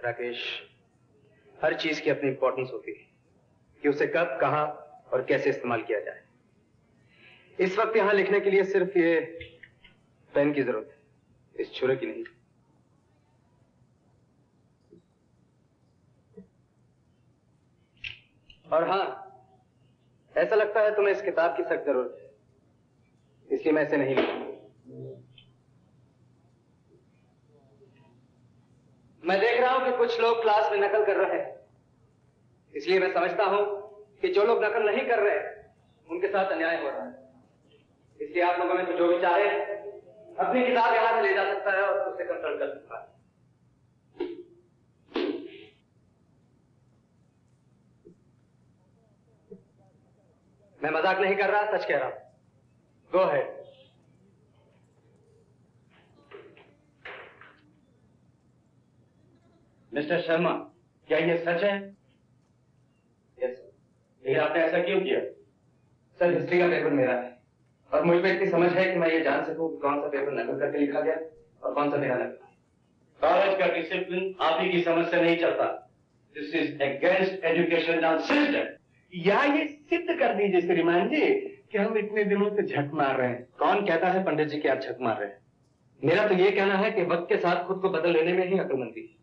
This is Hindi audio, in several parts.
राकेश, हर चीज की अपनी इंपॉर्टेंस होती है कि उसे कब, कहां और कैसे इस्तेमाल किया जाए। इस वक्त यहां लिखने के लिए सिर्फ ये पेन की जरूरत है, इस छुरे की नहीं। और हां, ऐसा लगता है तुम्हें इस किताब की सख्त जरूरत है, इसलिए मैं इसे नहीं लिखूंगा। मैं देख रहा हूं कि कुछ लोग क्लास में नकल कर रहे हैं, इसलिए मैं समझता हूं कि जो लोग नकल नहीं कर रहे उनके साथ अन्याय हो रहा है। इसलिए आप लोगों में तो जो भी चाहे अपनी किताब यहां से ले जा सकता है और उससे कंसल्ट कर सकता है। मैं मजाक नहीं कर रहा, सच कह रहा हूं। Go ahead. मिस्टर शर्मा, क्या ये सच है? Yes sir. लेकिन आपने ऐसा क्यों किया? सर, हिस्ट्री का पेपर मेरा है और मुझ में इतनी समझ है कि मैं ये जान सकूं कि कौन सा पेपर नकल करके लिखा गया और कौन सा मेरा नकल। कॉलेज का डिसिप्लिन आप ही की समझ से नहीं चलता। This is against educational system. या ये सिद्ध कर दीजिए श्रीमान जी कि हम इतने दिनों से झक मार रहे हैं। कौन कहता है पंडित जी कि आप झक मार रहे हैं? मेरा तो ये कहना है कि वक्त के साथ खुद को बदल लेने में ही अक्लमंदी है।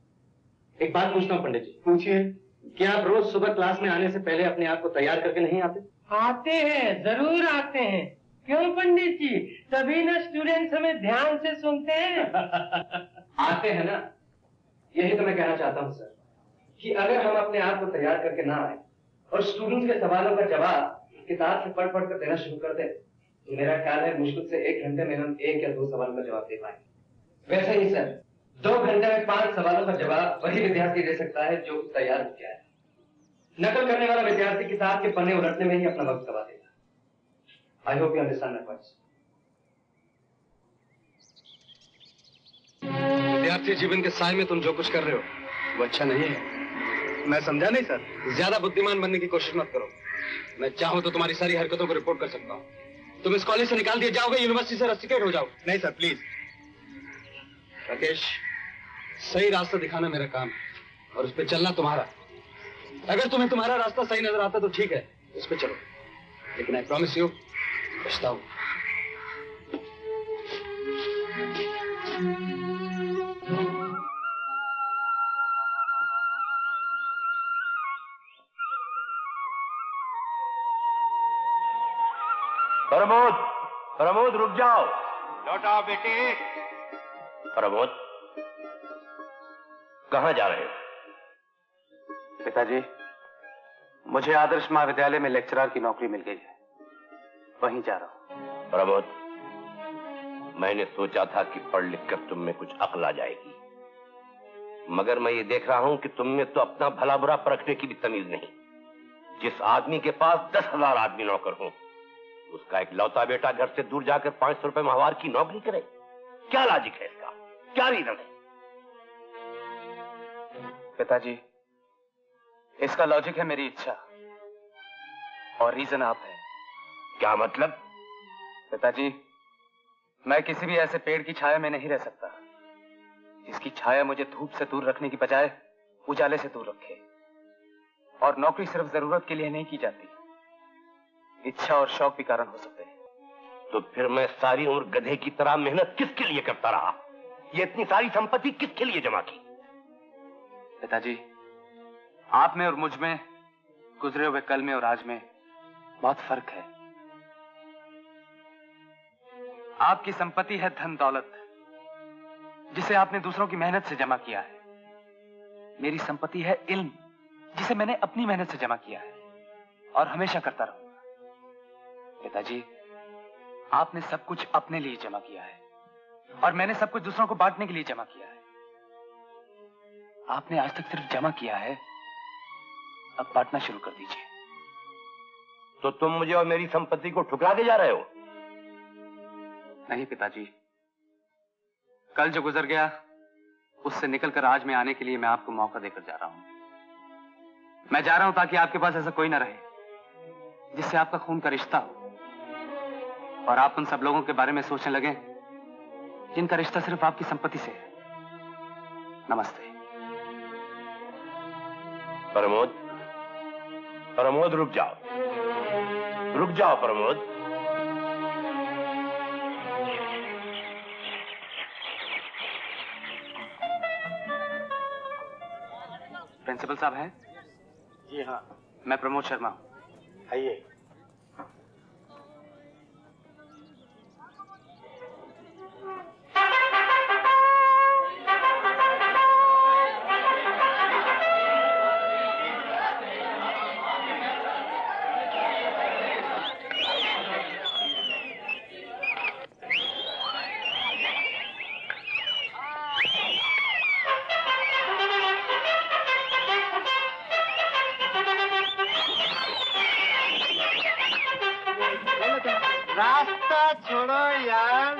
एक बात पूछता हूँ पंडित जी। पूछिए। क्या आप रोज सुबह क्लास में आने से पहले अपने आप को तैयार करके नहीं आते? आते हैं, जरूर आते हैं। क्यों पंडित जी, तभी ना स्टूडेंट्स हमें ध्यान से सुनते हैं। आते हैं ना, यही तो मैं कहना चाहता हूँ सर, कि अगर हम अपने आप को तैयार करके ना आए और स्टूडेंट्स के सवालों का जवाब किताब से पढ़ पढ़ कर देना शुरू कर दे, तो मेरा ख्याल है मुश्किल से 1 घंटे में हम 1 या 2 सवालों का जवाब दे पाएंगे। वैसे ही सर, 2 घंटे में 5 सवालों का जवाब वही विद्यार्थी दे सकता है जो तैयार हो गया है। नकल करने वाला विद्यार्थी किताब के पन्ने उलटने में ही अपना वक्त गवा देगा। I hope you understand my points. विद्यार्थी जीवन के साय में तुम जो कुछ कर रहे हो वो अच्छा नहीं है। मैं समझा नहीं सर। ज्यादा बुद्धिमान बनने की कोशिश मत करो। मैं चाहूं तो तुम्हारी सारी हरकतों को रिपोर्ट कर सकता हूं। तुम इस कॉलेज से निकाल दिए जाओगे, यूनिवर्सिटी से रस्टिकेट हो जाओ। नहीं सर, प्लीज। राकेश, सही रास्ता दिखाना मेरा काम है और उस पर चलना तुम्हारा। अगर तुम्हें तुम्हारा रास्ता सही नजर आता तो ठीक है, उस पर चलो, लेकिन आई प्रॉमिस यू, पछताओ। प्रमोद, प्रमोद रुक जाओ। लौटा बेटे। प्रमोद, कहां जा रहे हो? पिताजी, मुझे आदर्श महाविद्यालय में लेक्चरर की नौकरी मिल गई है, वहीं जा रहा हूं। प्रमोद, मैंने सोचा था कि पढ़ लिख कर तुम में कुछ अक्ल आ जाएगी, मगर मैं ये देख रहा हूं कि तुम में तो अपना भला बुरा परखने की भी तमीज नहीं। जिस आदमी के पास 10,000 आदमी नौकर हो, उसका एक लौता बेटा घर से दूर जाकर 500 रुपए माहवार की नौकरी करे। क्या लॉजिक है इसका? क्या रीजन है? पिताजी, इसका लॉजिक है मेरी इच्छा और रीजन आप है। क्या मतलब? पिताजी, मैं किसी भी ऐसे पेड़ की छाया में नहीं रह सकता जिसकी छाया मुझे धूप से दूर रखने की बजाय उजाले से दूर रखे। और नौकरी सिर्फ जरूरत के लिए नहीं की जाती, इच्छा और शौक भी कारण हो सकते हैं। तो फिर मैं सारी उम्र गधे की तरह मेहनत किसके लिए करता रहा? ये इतनी सारी संपत्ति किसके लिए जमा की? पिताजी, आप में और मुझ में, गुजरे हुए कल में और आज में बहुत फर्क है। आपकी संपत्ति है धन दौलत, जिसे आपने दूसरों की मेहनत से जमा किया है। मेरी संपत्ति है इल्म, जिसे मैंने अपनी मेहनत से जमा किया है और हमेशा करता रहूंगा। पिताजी, आपने सब कुछ अपने लिए जमा किया है और मैंने सब कुछ दूसरों को बांटने के लिए जमा किया है। आपने आज तक सिर्फ जमा किया है, अब बांटना शुरू कर दीजिए। तो तुम मुझे और मेरी संपत्ति को ठुकरा के जा रहे हो? नहीं पिताजी, कल जो गुजर गया उससे निकलकर आज में आने के लिए मैं आपको मौका देकर जा रहा हूं। मैं जा रहा हूं ताकि आपके पास ऐसा कोई ना रहे जिससे आपका खून का रिश्ता हो और आप उन सब लोगों के बारे में सोचने लगे जिनका रिश्ता सिर्फ आपकी संपत्ति से है। नमस्ते। प्रमोद, प्रमोद रुक जाओ, रुक जाओ प्रमोद। प्रिंसिपल साहब हैं? जी हाँ, मैं प्रमोद शर्मा हूं। आइए। रास्ता छोड़ो यार,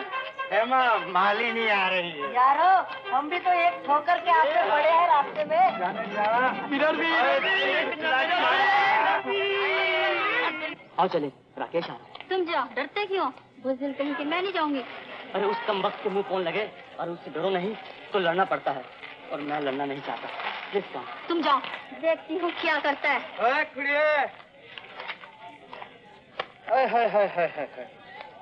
हेमा मालिनी आ रही है। यारो, हम भी तो एक ठोकर के आपसे पड़े हैं रास्ते में। इधर भी आओ चले, राकेश आ रहा है। तुम जाओ, डरते क्यों? बुज़दिल कहीं कि मैं नहीं जाऊंगी। अरे उस कम वक्त के मुंह कौन लगे, और उससे डरो नहीं तो लड़ना पड़ता है, और मैं लड़ना नहीं चाहता। Please come. तुम जाओ, देखती हूँ क्या करता है। ओए कुड़िए,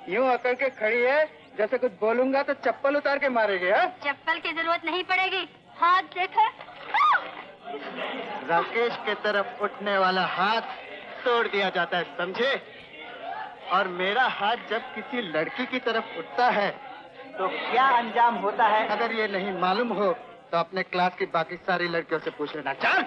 यूं अकड़ के खड़ी है जैसे कुछ बोलूंगा तो चप्पल उतार के मारेगी। हाँ? चप्पल की जरूरत नहीं पड़ेगी, हाथ देखो। राकेश के तरफ उठने वाला हाथ तोड़ दिया जाता है, समझे? और मेरा हाथ जब किसी लड़की की तरफ उठता है तो क्या अंजाम होता है, अगर ये नहीं मालूम हो तो अपने क्लास की बाकी सारी लड़कियों से पूछ लेना। चल।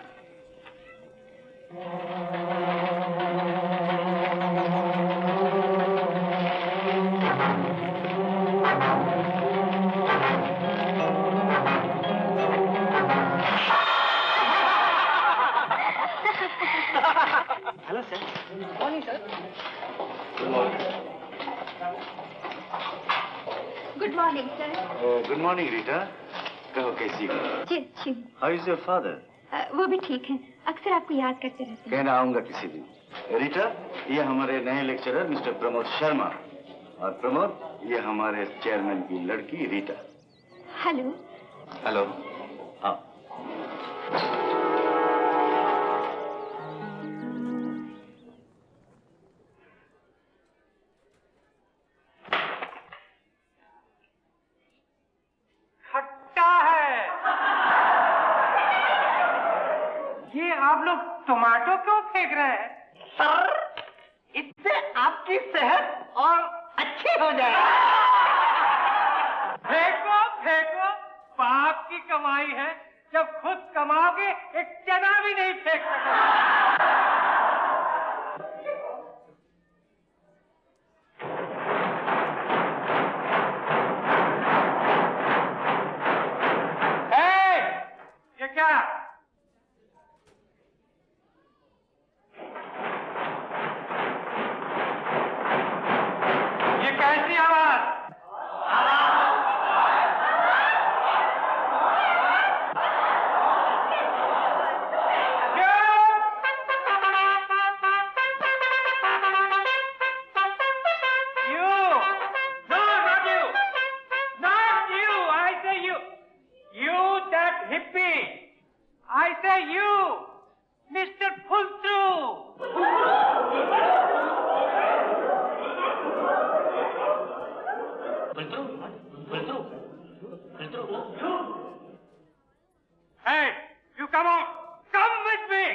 Hello sir. Morning sir. Good morning sir. Good morning Rita, कहो कैसी हो? जी अच्छी हूँ। How is your father? वो भी ठीक है, अक्सर आपको याद करते रहते हैं। कहना आऊंगा किसी दिन। रीटा, ये हमारे नए लेक्चरर मिस्टर प्रमोद शर्मा, और प्रमोद ये हमारे चेयरमैन की लड़की रीटा। हेलो। हेलो। हाँ। खट्टा है ये। आप लोग टमाटो क्यों फेंक रहे हैं? सर, इससे आपकी सेहत और अच्छी हो जाए। फेंको फेंको, पाप की कमाई है। जब खुद कमाओगे एक चना भी नहीं फेंक सकोगे। ये क्या? ये कैसी आवाज? I say you, Mr. Pull Through. Hey, you come on, come with me.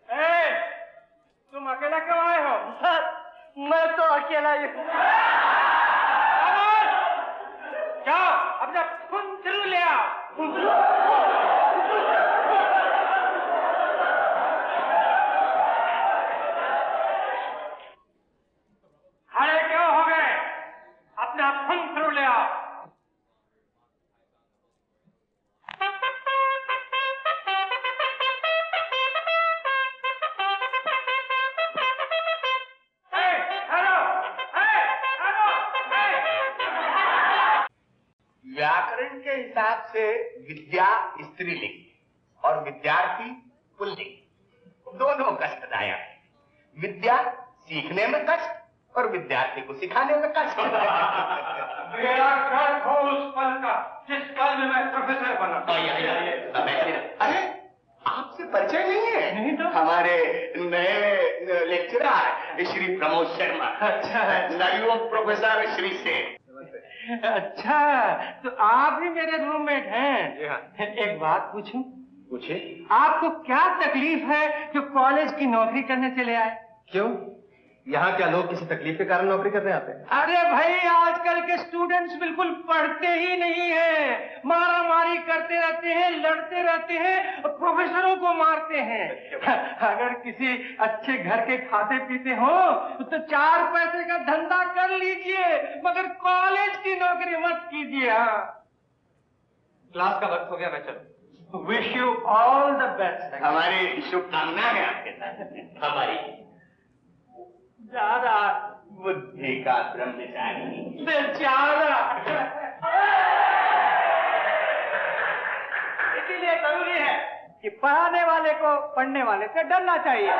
Hey, तुम अकेला क्यों आए हो? मैं तो अकेला ही हूँ। जाओ अपना पुंथरू ले आओ। खड़े क्यों हो गए? अपना पुंथरू ले आओ। व्याकरण के हिसाब से विद्या स्त्रीलिंग और विद्यार्थी पुल्लिंग, दोनों कष्टदायक है। विद्या सीखने में कष्ट और विद्यार्थी को सिखाने में कष्ट। मेरा घर जिस कल में मैं प्रोफेसर बना। अरे आपसे परिचय नहीं है? नहीं तो। हमारे नए लेक्चरर श्री प्रमोद शर्मा। अच्छा, नवयुवक प्रोफेसर श्री सेठ। अच्छा, तो आप भी मेरे रूममेट हैं? जी हाँ। एक बात पूछूं? पूछिए। आपको क्या तकलीफ है जो कॉलेज की नौकरी करने चले आए? क्यों? यहाँ क्या लोग किसी तकलीफ के कारण नौकरी करने आते हैं? अरे भाई, आजकल के स्टूडेंट्स बिल्कुल पढ़ते ही नहीं हैं, मारा मारी करते रहते हैं, लड़ते रहते हैं, प्रोफेसरों को मारते हैं। अगर किसी अच्छे घर के खाते पीते हो तो 4 पैसे का धंधा कर लीजिए, मगर कॉलेज की नौकरी मत कीजिए। हाँ, क्लास का वक्त हो गया, मैं चलूं। Wish you all the best. हमारी शुभकामनाएं हैं आपके साथ। हमारी ज्यादा बुद्धि का ब्रह्मचारी। बेचारा। इसीलिए जरूरी है कि पढ़ाने वाले को पढ़ने वाले से डरना चाहिए।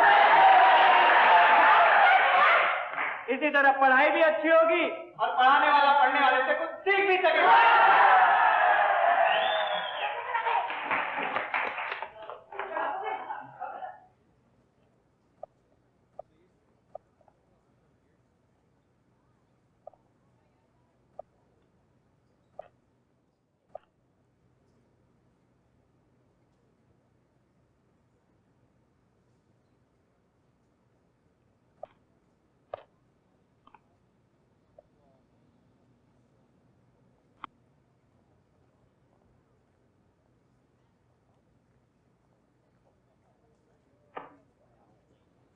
इसी तरह पढ़ाई भी अच्छी होगी और पढ़ाने वाला पढ़ने वाले से कुछ सीख भी सकेगा।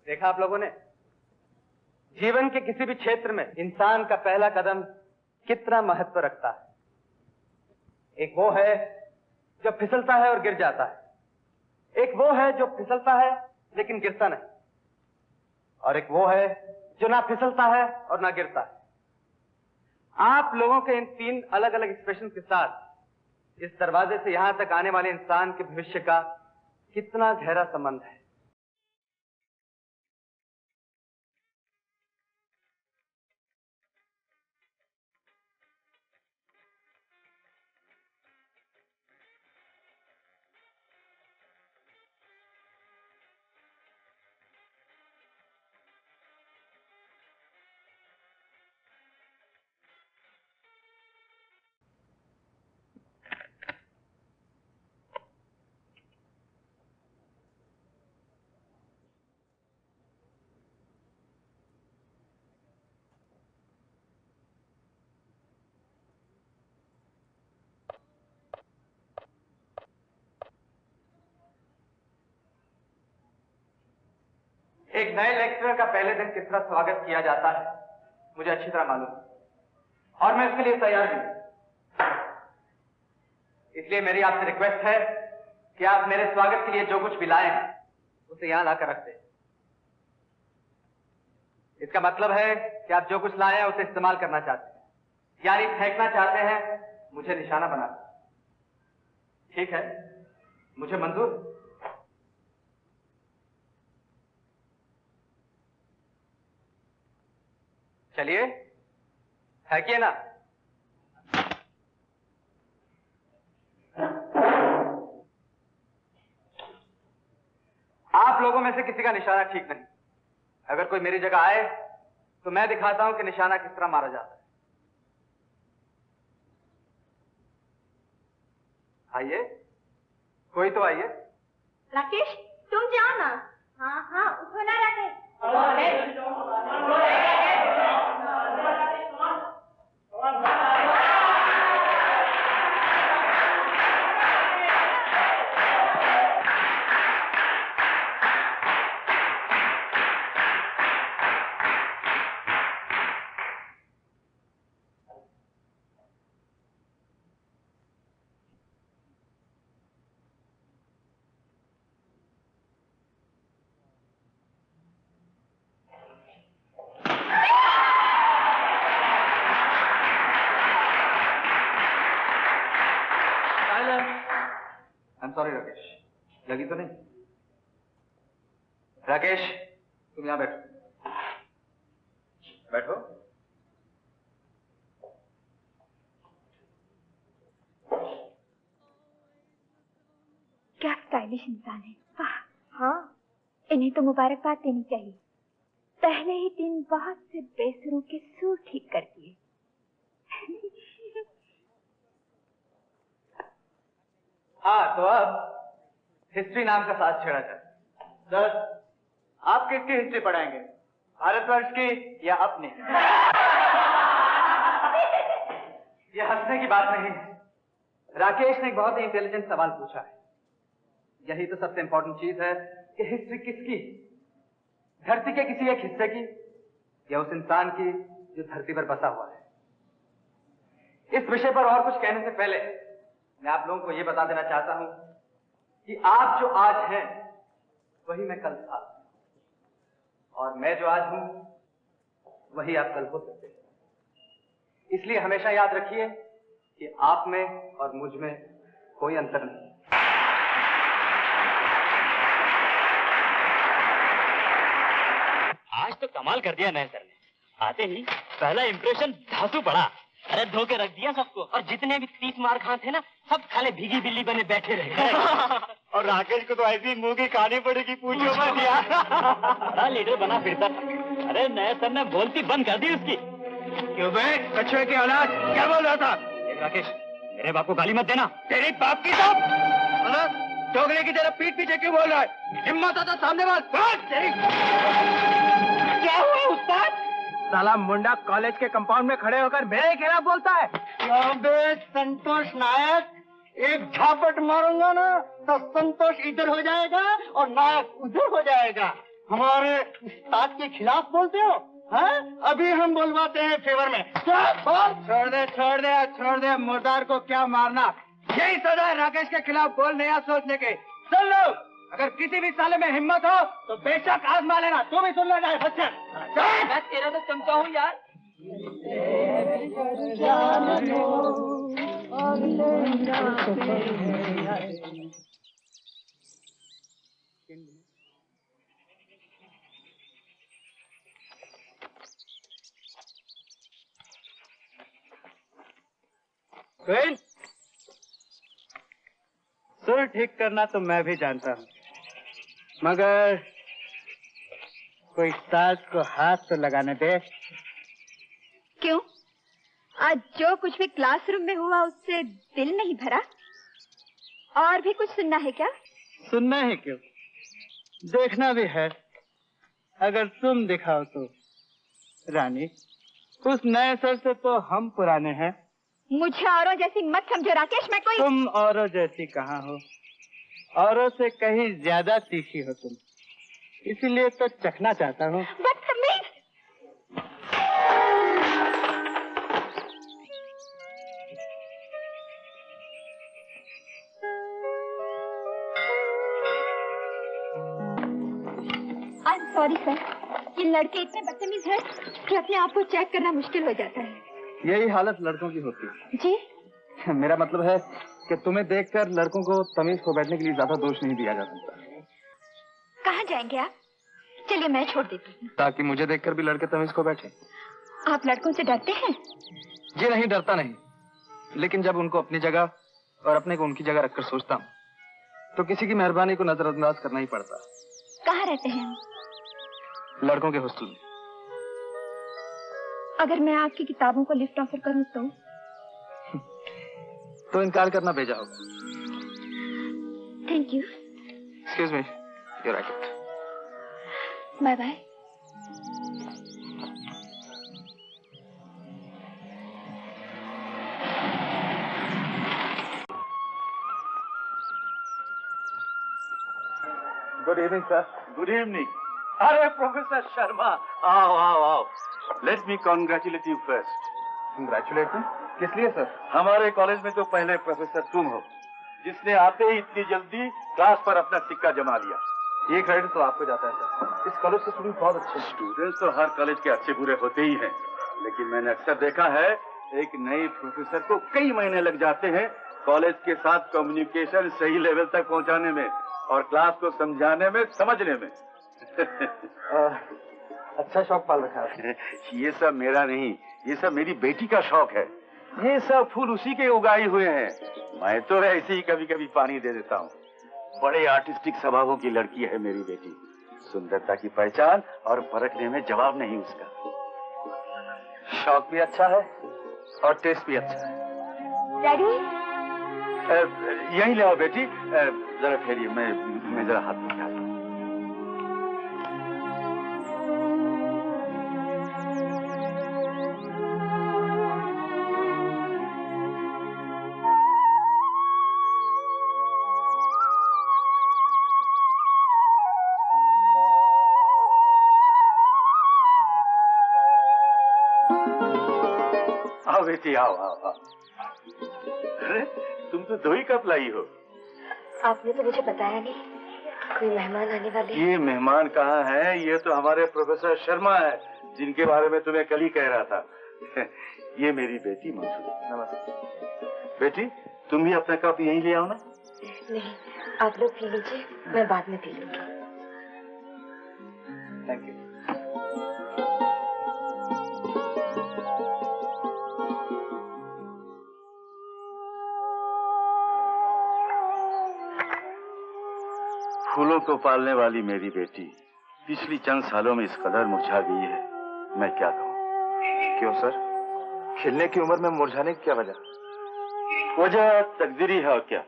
देखा आप लोगों ने, जीवन के किसी भी क्षेत्र में इंसान का पहला कदम कितना महत्व रखता है। एक वो है जो फिसलता है और गिर जाता है, एक वो है जो फिसलता है लेकिन गिरता नहीं, और एक वो है जो ना फिसलता है और ना गिरता है। आप लोगों के इन 3 अलग अलग एक्सप्रेशन के साथ इस दरवाजे से यहां तक आने वाले इंसान के भविष्य का कितना गहरा संबंध है। एक नए लेक्चरर का पहले दिन किस तरह स्वागत किया जाता है मुझे अच्छी तरह मालूम है, और मैं इसके लिए तैयार भी हूं। इसलिए मेरी आपसे रिक्वेस्ट है कि आप मेरे स्वागत के लिए जो कुछ भी लाए हैं उसे यहां लाकर रख दें। इसका मतलब है कि आप जो कुछ लाए हैं उसे इस्तेमाल करना चाहते हैं, यानी फेंकना चाहते हैं, मुझे निशाना बना। ठीक है, मुझे मंजूर। चलिए, फेंकिए ना। आप लोगों में से किसी का निशाना ठीक नहीं। अगर कोई मेरी जगह आए तो मैं दिखाता हूं कि निशाना किस तरह मारा जाता है। आइए, कोई तो आइए। राकेश, तुम जाओ ना। हाँ हाँ, उठो ना राकेश। सॉरी राकेश, लगी तो नहीं? राकेश, तुम यहां बैठो। बैठो। स्टाइलिश इंसान है। वाह, हाँ, इन्हें तो मुबारकबाद देनी चाहिए। पहले ही दिन बहुत से बेसुरों के सुर ठीक कर दिए। हाँ, तो अब हिस्ट्री नाम का साथ छेड़ा जाए। सर, आप किसकी हिस्ट्री पढ़ाएंगे, भारतवर्ष की या अपनी? यह हंसने की बात नहीं है। राकेश ने एक बहुत ही इंटेलिजेंट सवाल पूछा है। यही तो सबसे इंपॉर्टेंट चीज है कि हिस्ट्री किसकी, धरती के किसी एक हिस्से की या उस इंसान की जो धरती पर बसा हुआ है। इस विषय पर और कुछ कहने से पहले मैं आप लोगों को यह बता देना चाहता हूं कि आप जो आज हैं वही मैं कल था, और मैं जो आज हूं वही आप कल हो सकते हैं। इसलिए हमेशा याद रखिए कि आप में और मुझ में कोई अंतर नहीं। आज तो कमाल कर दिया नए सर ने। आते ही पहला इंप्रेशन धांसू पड़ा। अरे धो के रख दिया सबको, और जितने भी 30 मार खां थे ना, सब खाले भीगी बिल्ली बने बैठे रहे। और राकेश को तो ऐसी मुंह की खानी पड़ेगी, पूछो मत यार। बड़ा लीडर बना फिरता था। अरे नए सर ने बोलती बंद कर दी उसकी। क्यों बे, कछुए की औलाद, क्या बोल रहा था? राकेश, मेरे बाप को गाली मत देना। तेरी बाप की तो दोगले की तरह पीठ पीछे क्यों बोल रहा है? हिम्मत आता सामने बात तेरी। क्या हुआ उस्ताद? साला मुंडा कॉलेज के कंपाउंड में खड़े होकर मेरे खिलाफ बोलता है। क्या बे संतोष नायक, एक झापट मारूंगा ना तो संतोष इधर हो जाएगा और नायक उधर हो जाएगा। हमारे उस्ताद के खिलाफ बोलते हो? हाँ? अभी हम बोलवाते हैं फेवर में। छोड़ दे मुर्दार को क्या मारना। यही सजा है राकेश के खिलाफ बोलने या सोचने के। सुन लो, अगर किसी भी साले में हिम्मत हो तो बेशक आजमा लेना। तू भी सुन लेना बच्चा। मैं तेरा तो चमचा हूँ यार। सुर ठीक करना तो मैं भी जानता हूँ, मगर कोई साज को हाथ तो लगाने दे। क्यों? आज जो कुछ भी क्लासरूम में हुआ उससे दिल नहीं भरा? और भी कुछ सुनना है क्या? सुनना है क्यों, देखना भी है। अगर तुम दिखाओ तो। रानी, उस नए सर से तो हम पुराने हैं। मुझे औरों जैसी मत समझो राकेश। मैं कोई तुम औरों जैसी कहाँ हो, औरों से कहीं ज्यादा तीखी हो तुम, इसीलिए तो चखना चाहता हूँ। बदतमीज। आई एम सॉरी सर, ये लड़के इतने बदतमीज हैं कि अपने आप को चेक करना मुश्किल हो जाता है। यही हालत लड़कों की होती है। जी? मेरा मतलब है कि तुम्हें देखकर लड़कों को तमीज को बैठने के लिए ज्यादा दोष नहीं दिया जा सकता। कहाँ जाएंगे आप? चलिए मैं छोड़ देती हूँ। ताकि मुझे देखकर भी लड़के तमीज को बैठे। आप लड़कों से डरते हैं? जी नहीं, डरता नहीं, लेकिन जब उनको अपनी जगह और अपने को उनकी जगह रखकर सोचता हूँ तो किसी की मेहरबानी को नजरअंदाज करना ही पड़ता। कहाँ रहते हैं हम? लड़कों के हॉस्टल में। अगर मैं आपकी किताबों को लिफ्ट ऑफर करूं तो इनकार करना भेजा होगा। Thank you. Excuse me, your racket. Bye bye. Good evening sir. Good evening. अरे प्रोफेसर शर्मा, आओ आओ आओ। Let me congratulate you first. Congratulate me? किस लिए सर? हमारे कॉलेज में तो पहले प्रोफेसर तुम हो जिसने आते ही इतनी जल्दी क्लास पर अपना सिक्का जमा लिया। ये क्रेडिट तो आपको जाता है सर। इस कॉलेज के स्टूडेंट बहुत अच्छे हैं। स्टूडेंट्स तो हर कॉलेज के अच्छे बुरे होते ही हैं, लेकिन मैंने अक्सर देखा है एक नए प्रोफेसर को कई महीने लग जाते हैं कॉलेज के साथ कम्युनिकेशन सही लेवल तक पहुंचाने में और क्लास को समझाने में, समझने में। अच्छा शौक पाल रखा है। ये सब मेरा नहीं, ये सब मेरी बेटी का शौक है। ये सब फूल उसी के उगाए हुए हैं, मैं तो ऐसे ही कभी कभी पानी दे देता हूँ। बड़े आर्टिस्टिक स्वभावों की लड़की है मेरी बेटी। सुंदरता की पहचान और परखने में जवाब नहीं उसका। शौक भी अच्छा है और टेस्ट भी अच्छा है। डैडी यहीं ले आओ बेटी। जरा ठहरिए, मैं जरा हाथ उठाता हूँ। आओ बेटी, आओ आओ आओ। अरे तुम तो 2 ही कप लाई हो। आपने तो मुझे बताया नहीं, कोई मेहमान आने वाले हैं। ये मेहमान कहाँ है? ये तो हमारे प्रोफेसर शर्मा है, जिनके बारे में तुम्हें कल ही कह रहा था। ये मेरी बेटी मंजू। नमस्ते बेटी, तुम भी अपना कप यहीं ले आओ ना। नहीं, आप लोग पी लीजिए, मैं बाद में पी लूंगी। Thank you. फूलों को पालने वाली मेरी बेटी पिछली चंद सालों में इस कदर मुरझा गई है, मैं क्या कहूँ। क्यों सर? खिलने की उम्र में मुरझाने की क्या वजह? वजह तकदीरी है और क्या।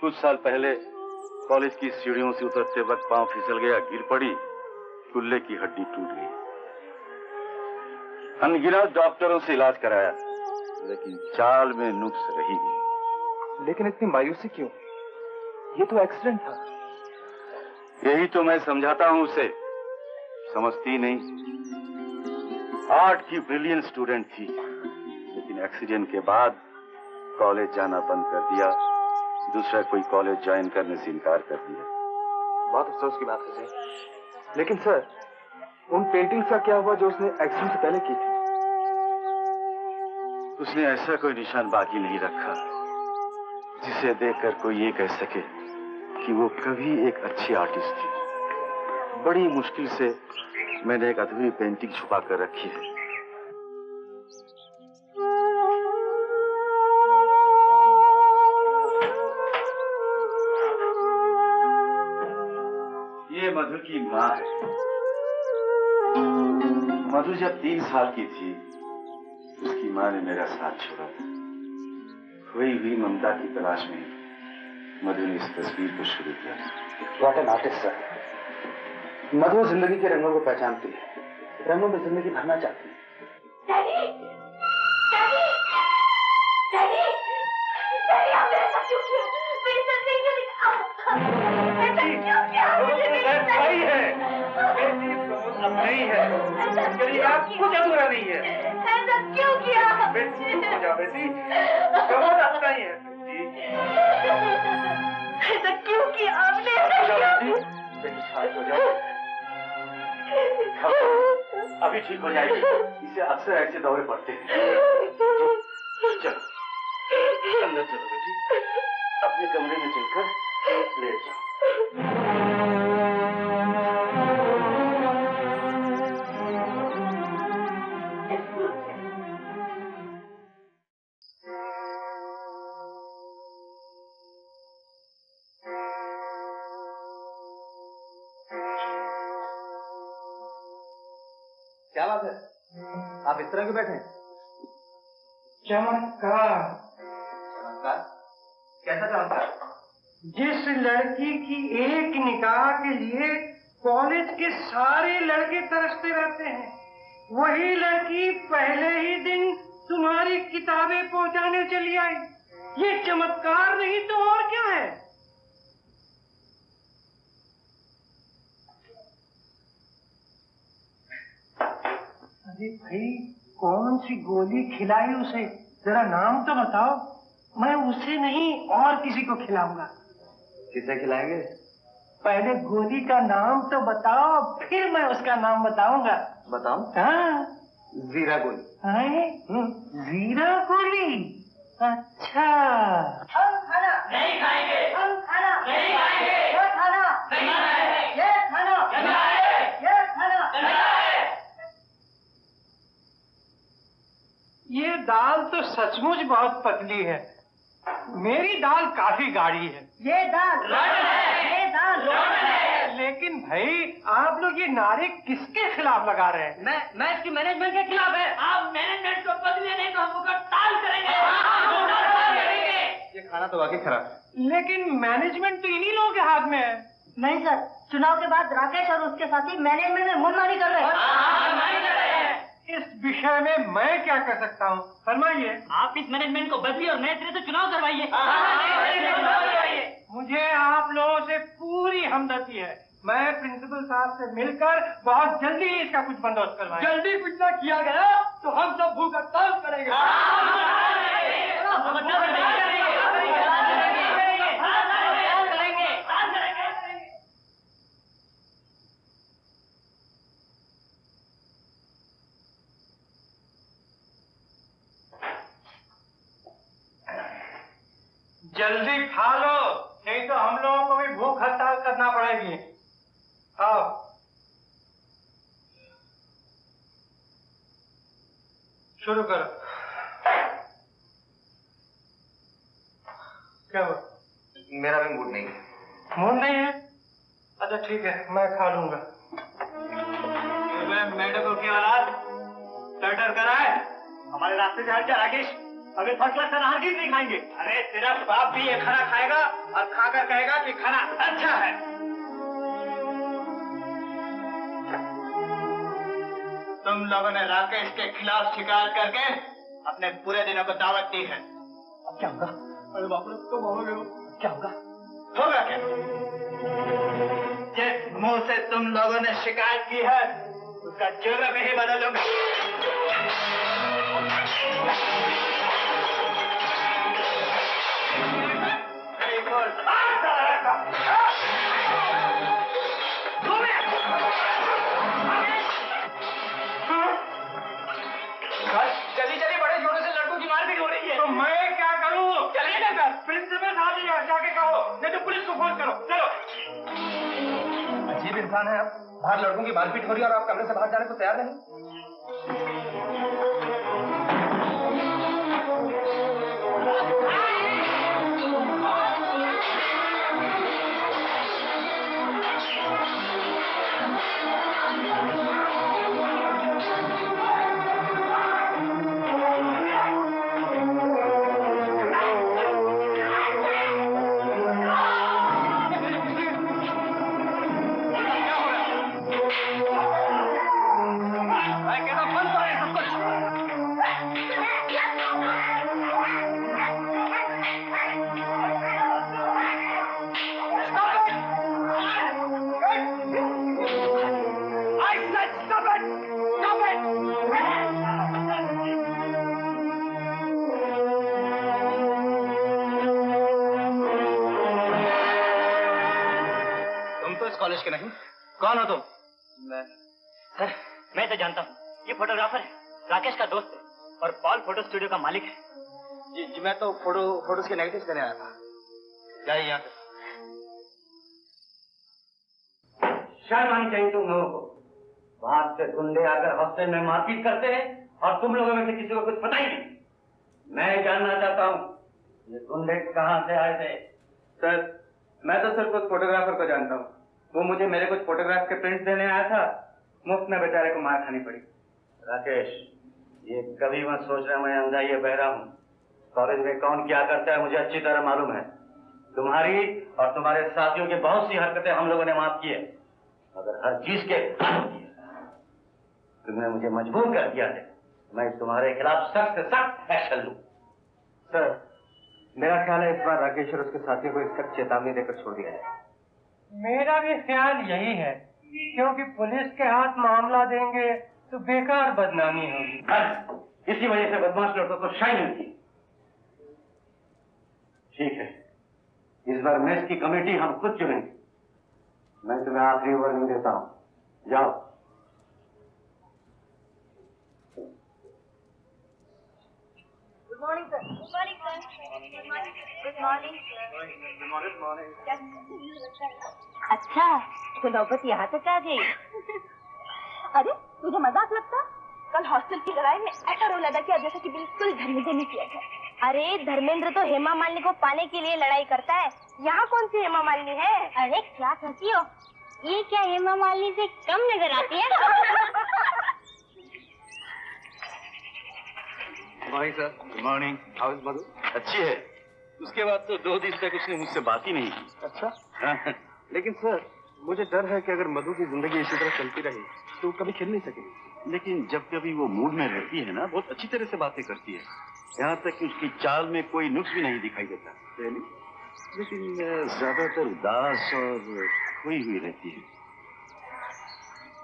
कुछ साल पहले कॉलेज की सीढ़ियों से उतरते वक्त पांव फिसल गया, गिर पड़ी, कुल्ले की हड्डी टूट गई। अनगिनत डॉक्टरों से इलाज कराया, लेकिन चाल में नुक्स रही गई। लेकिन इतनी मायूसी क्यों? ये तो एक्सीडेंट था। यही तो मैं समझाता हूँ उसे, समझती नहीं। आर्ट की ब्रिलियंट स्टूडेंट थी, लेकिन एक्सीडेंट के बाद कॉलेज जाना बंद कर दिया, दूसरा कोई कॉलेज ज्वाइन करने से इनकार कर दिया। बहुत अफसोस की बात है सर। लेकिन सर, उन पेंटिंग्स का क्या हुआ जो उसने एक्सीडेंट से पहले की थी? उसने ऐसा कोई निशान बाकी नहीं रखा जिसे देखकर कोई ये कह सके कि वो कभी एक अच्छी आर्टिस्ट थी। बड़ी मुश्किल से मैंने एक अधूरी पेंटिंग छुपा कर रखी है। ये मधु की माँ है। मधु जब 3 साल की थी, उसकी माँ ने मेरा साथ छोड़ा था। खोई हुई ममता की तलाश में मधु ने इस तस्वीर को शुरू किया। What an artist sir. Madhu जिंदगी के रंगों को पहचानती है, रंगों में जिंदगी भरना चाहती है। डैडी, डैडी, डैडी, डैडी, आप मेरे साथ क्यों किया? मेरे साथ नहीं क्यों किया? ऐसा क्यों किया? सही है, बेटी अब नहीं है, कुछ अधूरा नहीं है। ऐसा क्यों किया? बेटी चुप हो जा बेटी, कमोद आता ही है। ऐसा क्यों किया आपने? शांत हो जाओ, अभी ठीक हो जाएगी। इसे अक्सर ऐसे दौरे पड़ते हैं। चलो अंदर चलो बेटी, अपने कमरे में चलकर लेट जाओ। क्या बात है, आप इस तरह क्यों बैठे हैं? चमत्कार। चमत्कार? कैसा चमत्कार? जिस लड़की की एक निकाह के लिए कॉलेज के सारे लड़के तरसते रहते हैं, वही लड़की पहले ही दिन तुम्हारी किताबें पहुंचाने चली आई। ये चमत्कार नहीं तो और क्या है? अरे भाई, कौन सी गोली खिलाई उसे? जरा नाम तो बताओ। मैं उसे नहीं और किसी को खिलाऊंगा। किसे खिलाएंगे? पहले गोली का नाम तो बताओ, फिर मैं उसका नाम बताऊंगा। बताऊं? हाँ, जीरा गोली। जीरा गोली? अच्छा। हम खाना नहीं खाएंगे। हम खाना नहीं खाएंगे। ये खाना नहीं खाएंगे। ये खाना नहीं खाएंगे। ये खाना नहीं खाएंगे। ये दाल तो सचमुच बहुत पतली है। मेरी दाल काफी गाढ़ी है। ये दाल ये दाल लेकिन भाई आप लोग ये नारे किसके खिलाफ लगा रहे हैं? मैं इसकी मैनेजमेंट के खिलाफ है। आप मैनेजमेंट को बदले नहीं तो हम उसका टाल करेंगे। ये खाना तो वाकई खराब है। लेकिन मैनेजमेंट तो इन्हीं लोगों के हाथ में है। नहीं सर, चुनाव के बाद राकेश और उसके साथी मैनेजमेंट में मुनमानी कर रहे हैं। इस विषय में मैं क्या कर सकता हूँ, फरमाइए। आप इस मैनेजमेंट को बदलिए और नए सिरे से चुनाव करवाइए। मुझे आप लोगों से पूरी हमदर्दी है। मैं प्रिंसिपल साहब से मिलकर बहुत जल्दी इसका कुछ बंदोबस्त करवाएंगे। जल्दी कुछ ना किया गया तो हम सब भूख हड़ताल करेंगे। जल्दी खा लो, नहीं तो हम लोगों को भी भूख हड़ताल करना पड़ेगी। आओ। शुरू करो। क्या हुआ? मेरा भी मूड नहीं है। मूड नहीं है? अच्छा ठीक है, मैं खा लूंगा। मैडम को क्या हालात? डर करा है? हमारे रास्ते से हट जा राकेश। अभी फर्स्ट क्लास का नारगिस नहीं खाएंगे। अरे तेरा बाप भी ये खाना खाएगा और खाकर कहेगा कि खाना अच्छा है। तुम लोगों ने राकेश के खिलाफ शिकायत करके अपने पूरे दिनों को दावत दी है। अब क्या होगा? अरे बाप रे, तुम होगे क्या होगा? होगा क्या? जिस मुंह से तुम लोगों ने शिकायत की है उसका जगह में ही बदलूंगा। जल्दी जल्दी बड़े जोरों से लड़कों की मारपीट हो रही है। तो मैं क्या करूं? चलिए ना सर। प्रिंसिपल साहब जाके कहो, नहीं तो पुलिस को फोन करो। चलो। अजीब इंसान है आप। बाहर लड़कों की मारपीट हो रही है और आप कमरे से बाहर जाने को तैयार नहीं। कॉलेज के नहीं। कौन हो तुम? मैं सर, मैं तो जानता हूँ। ये फोटोग्राफर है, राकेश का दोस्त है और पॉल फोटो स्टूडियो का मालिक है। जी मैं तो फोटोज के नेगेटिव्स देने आया था। जाइए यहाँ से। शर्म आनी चाहिए तुम लोगों को। बाहर से गुंडे आकर हॉस्टल में मारपीट करते हैं और तुम लोगों में से किसी को कुछ पता ही नहीं। मैं जानना चाहता हूँ ये गुंडे कहाँ से आए थे? सर मैं तो सिर्फ उस फोटोग्राफर को जानता हूँ। वो मुझे मेरे कुछ फोटोग्राफ के प्रिंट देने आया था। मुफ्त में बेचारे को मार खानी पड़ी। राकेश, ये कभी मत सोचना मैं अंधा ये बहरा हूँ। कॉलेज में कौन क्या करता है मुझे अच्छी तरह मालूम है। तुम्हारी और तुम्हारे साथियों की बहुत सी हरकतें हम लोगों ने माफ की है, मगर हर चीज के तुमने मुझे मजबूर कर दिया है। मैं तुम्हारे खिलाफ सख्त से सख्त एक्शन लूं। सर मेरा ख्याल है इस बार राकेश और उसके साथियों को एक सख्त चेतावनी देकर छोड़ दिया जाए। मेरा भी ख्याल यही है, क्योंकि पुलिस के हाथ मामला देंगे तो बेकार बदनामी होगी। बस इसी वजह से बदमाश लड़कों को शाही मिलती। ठीक है, इस बार मेस की कमेटी हम खुद चुनेंगे। मैं तुम्हें आखिरी वार्निंग देता हूँ, जाओ। Good morning sir. Good morning sir. Good morning. Good morning. अच्छा, तो नौबत यहाँ तक आ गई। अरे तुझे मजाक लगता? कल हॉस्टल की लड़ाई में ऐसा रोला था कि जैसा कि बिल्कुल घर में नहीं किया था। अरे धर्मेंद्र तो हेमा मालिनी को पाने के लिए लड़ाई करता है। यहाँ कौन सी हेमा मालिनी है? अरे क्या हंसी हो, ये क्या हेमा मालिनी से कम नजर आती है? Morning sir. Good morning. How is Madhu? अच्छी है। उसके बाद तो 2 दिन तक उसने मुझसे बात ही नहीं की। अच्छा। लेकिन सर मुझे डर है कि अगर मधु की जिंदगी इसी तरह चलती रही तो वो कभी खेल नहीं सकेगी। लेकिन जब कभी वो मूड में रहती है ना, बहुत अच्छी तरह से बातें करती है। यहाँ तक कि उसकी चाल में कोई नुक्स भी नहीं दिखाई देता। लेकिन ज्यादातर उदास और खोई हुई रहती है।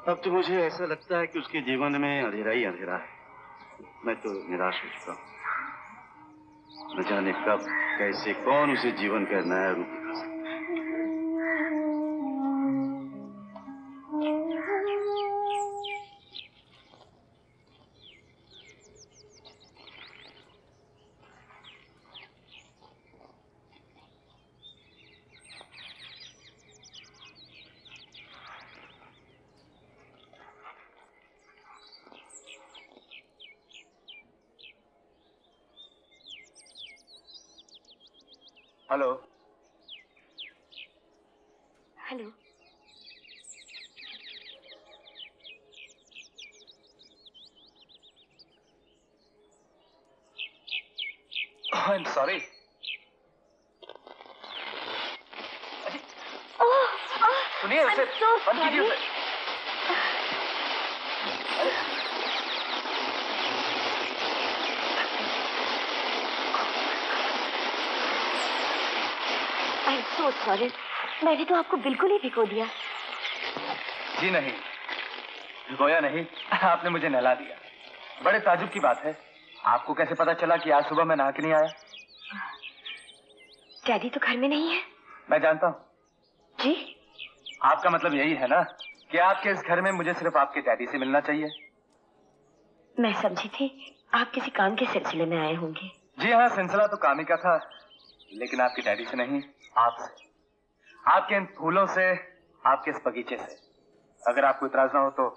अब तो मुझे ऐसा लगता है कि उसके जीवन में अंधेरा ही अंधेरा है। मैं तो निराश हो चुका हूँ। न जाने कब, कैसे, कौन उसे जीवन का नया रूप दिखा सकता है। Hello. Hello. I am sorry. सुनिए उसे बंद कीजिए उसे। आई एम सो सॉरी, मैंने तो आपको बिल्कुल ही भिगो दिया। जी नहीं, भिगोया नहीं, आपने मुझे नहला दिया। बड़े ताजुब की बात है, आपको कैसे पता चला कि आज सुबह मैं नहा के नहीं आया? डैडी तो घर में नहीं है। मैं जानता हूँ। जी? आपका मतलब यही है ना कि आपके इस घर में मुझे सिर्फ आपके डैडी से मिलना चाहिए? मैं समझी थी आप किसी काम के सिलसिले में आए होंगे। जी हाँ, सिलसिला तो काम ही का था, लेकिन आपके डैडी से नहीं, आपसे, आपके इन फूलों से, आपके इस बगीचे से। अगर आपको इतराज ना हो तो।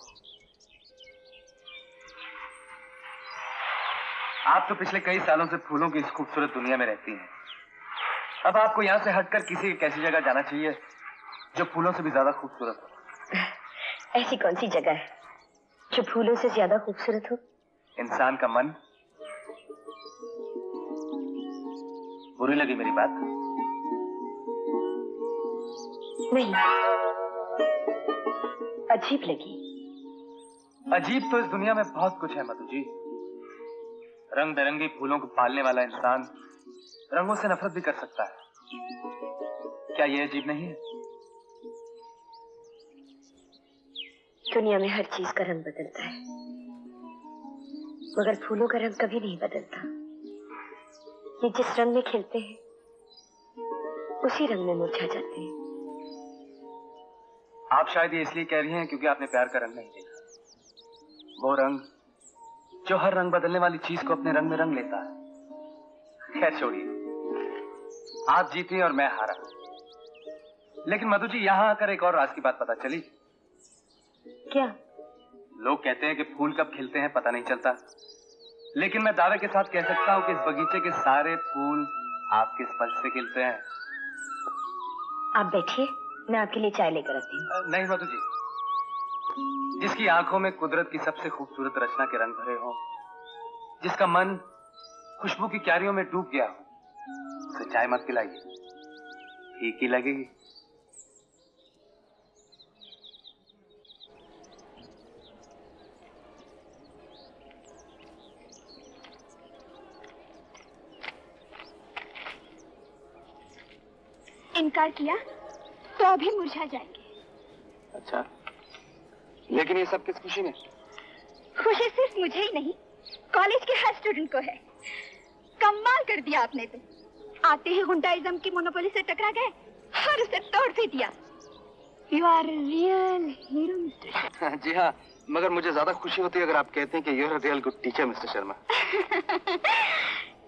आप तो पिछले कई सालों से फूलों की इस खूबसूरत दुनिया में रहती हैं। अब आपको यहाँ से हटकर किसी ऐसी जगह जाना चाहिए जो फूलों से भी ज्यादा खूबसूरत हो। ऐसी कौन सी जगह है जो फूलों से ज्यादा खूबसूरत हो? इंसान का मन। बुरी लगी मेरी बात? नहीं, अजीब लगी। अजीब तो इस दुनिया में बहुत कुछ है मधु जी। रंग बिरंगी फूलों को पालने वाला इंसान रंगों से नफरत भी कर सकता है। क्या ये अजीब नहीं है? दुनिया में हर चीज का रंग बदलता है, मगर फूलों का रंग कभी नहीं बदलता। ये जिस रंग में खिलते हैं उसी रंग में मुरझा जाते हैं। आप शायद ये इसलिए कह रही हैं क्योंकि आपने प्यार का रंग नहीं देखा। वो रंग जो हर रंग बदलने वाली चीज को अपने रंग में रंग लेता है। खैर छोड़िए, आप जीती और मैं हारा। लेकिन मधु जी, यहाँ आकर एक और राज की बात पता चली। क्या? लोग कहते हैं कि फूल कब खिलते हैं पता नहीं चलता, लेकिन मैं दावे के साथ कह सकता हूँ कि इस बगीचे के सारे फूल आपके स्पर्श से खिलते हैं। आप बैठिए, मैं आपके लिए चाय लेकर आती हूँ। नहीं मधु जी, जिसकी आंखों में कुदरत की सबसे खूबसूरत रचना के रंग भरे हों, जिसका मन खुशबू की क्यारियों में डूब गया हो, उसे चाय मत पिलाइए, ठीक ही लगेगी। इनकार किया तो अभी मुरझा जाएंगे। अच्छा, लेकिन ये सब किस खुशी में? खुशी सिर्फ मुझे ही नहीं, कॉलेज के हर स्टूडेंट को है। कमाल कर दिया आपने तो। आते ही गुंडाइज्म की मोनोपोली से टकरा गए और उसे तोड़ भी दिया। You are real hero mister. जी हाँ, मगर मुझे ज्यादा खुशी होती है अगर आप कहते हैं कि you are real good teacher mister Sharma.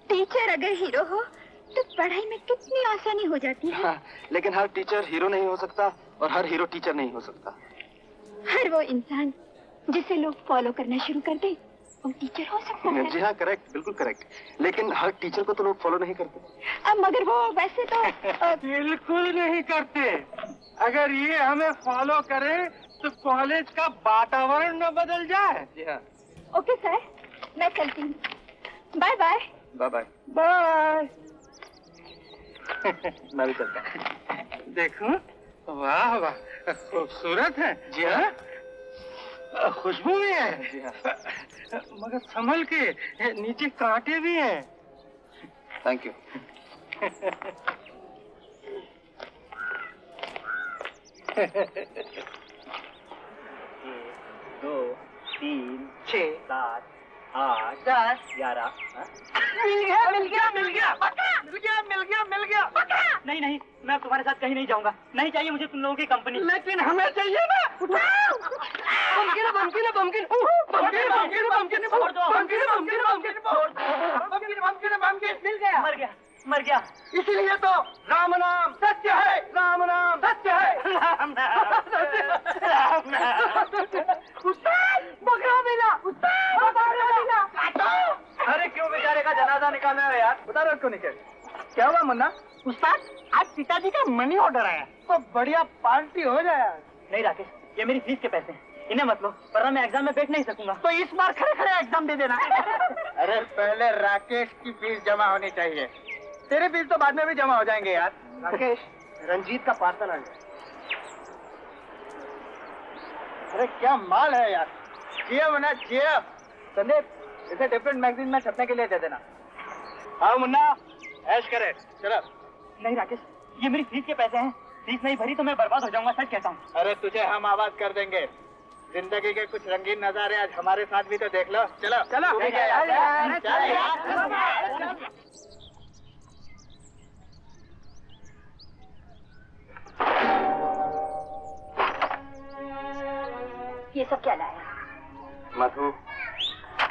Teacher अगर हीरो हो तो पढ़ाई में कितनी आसानी हो जाती है। हाँ, लेकिन हर टीचर हीरो नहीं हो सकता और हर हीरो टीचर नहीं हो सकता। हर वो इंसान जिसे लोग फॉलो करना शुरू कर दे तुम टीचर हो सकते हैं। जी हाँ, करेक्ट, बिल्कुल करेक्ट। लेकिन हर टीचर को तो लोग फॉलो नहीं करते। अब मगर वो वैसे तो बिल्कुल नहीं करते। अगर ये हमें फॉलो करे तो कॉलेज का वातावरण न बदल जाए। जी हाँ। ओके सर, मैं चलती हूँ। Bye bye. Bye bye. Bye. मैं भी चलता हूँ। देखो, वाह वाह, खूबसूरत है। जी हाँ। खुशबू भी है। जी हाँ। मगर संभल के, नीचे कांटे भी हैं। Thank you. 2, 3, 6, 7, 8, 10, 11। मिल गया, मिल गया, मिल गया, मिल गया, मिल गया, मिल गया। नहीं नहीं, मैं तुम्हारे साथ कहीं नहीं जाऊंगा। नहीं चाहिए मुझे तुम लोगों की कंपनी। लेकिन हमें चाहिए ना। बमकिन, बमकिन, बमकिन, बमकिन, बमकिन, बमकिन, छोड़ दो। बमकिन, बमकिन, बमकिन, बमकिन, बमकिन, बमकिन, मिल गया। मर गया, मर गया। इसीलिए तो राम नाम सत्य है, राम नाम सत्य है। राम नाम उस्ताद, बकरा मिला, उस्ताद, बकरा मिला। अरे क्यों बेचारे का जनाजा निकालना है यार? बता रहे हो क्यों निकल? क्या हुआ मुन्ना? उस्ताद, आज पिताजी का मनी ऑर्डर आया तो बढ़िया पार्टी हो जाए। नहीं राकेश, ये मेरी फीस के पैसे हैं, इन्हें मत लो, वरना मैं एग्जाम में बैठ नहीं सकूंगा। तो इस बार खड़े खड़े एग्जाम दे देना। अरे पहले राकेश की फीस जमा होनी चाहिए। तेरे फीस तो बाद में भी जमा हो जाएंगे यार। राकेश, रंजीत का पार्सल आ गया। अरे क्या माल है यार। जिया मुन्ना जिया। संदीप, इसे डिफरेंट मैगजीन में छपने के लिए दे देना। हाँ मुन्ना, ऐश करे। चलो। नहीं राकेश, ये मेरी फीस के पैसे हैं, फीस नहीं भरी तो मैं बर्बाद हो जाऊंगा, सच कहता हूँ। अरे तुझे हम आवाज कर देंगे। जिंदगी के कुछ रंगीन नजारे आज हमारे साथ भी तो देख लो। चलो चलो। ठीक है यार। चल यार। ये सब क्या लाया? मधु,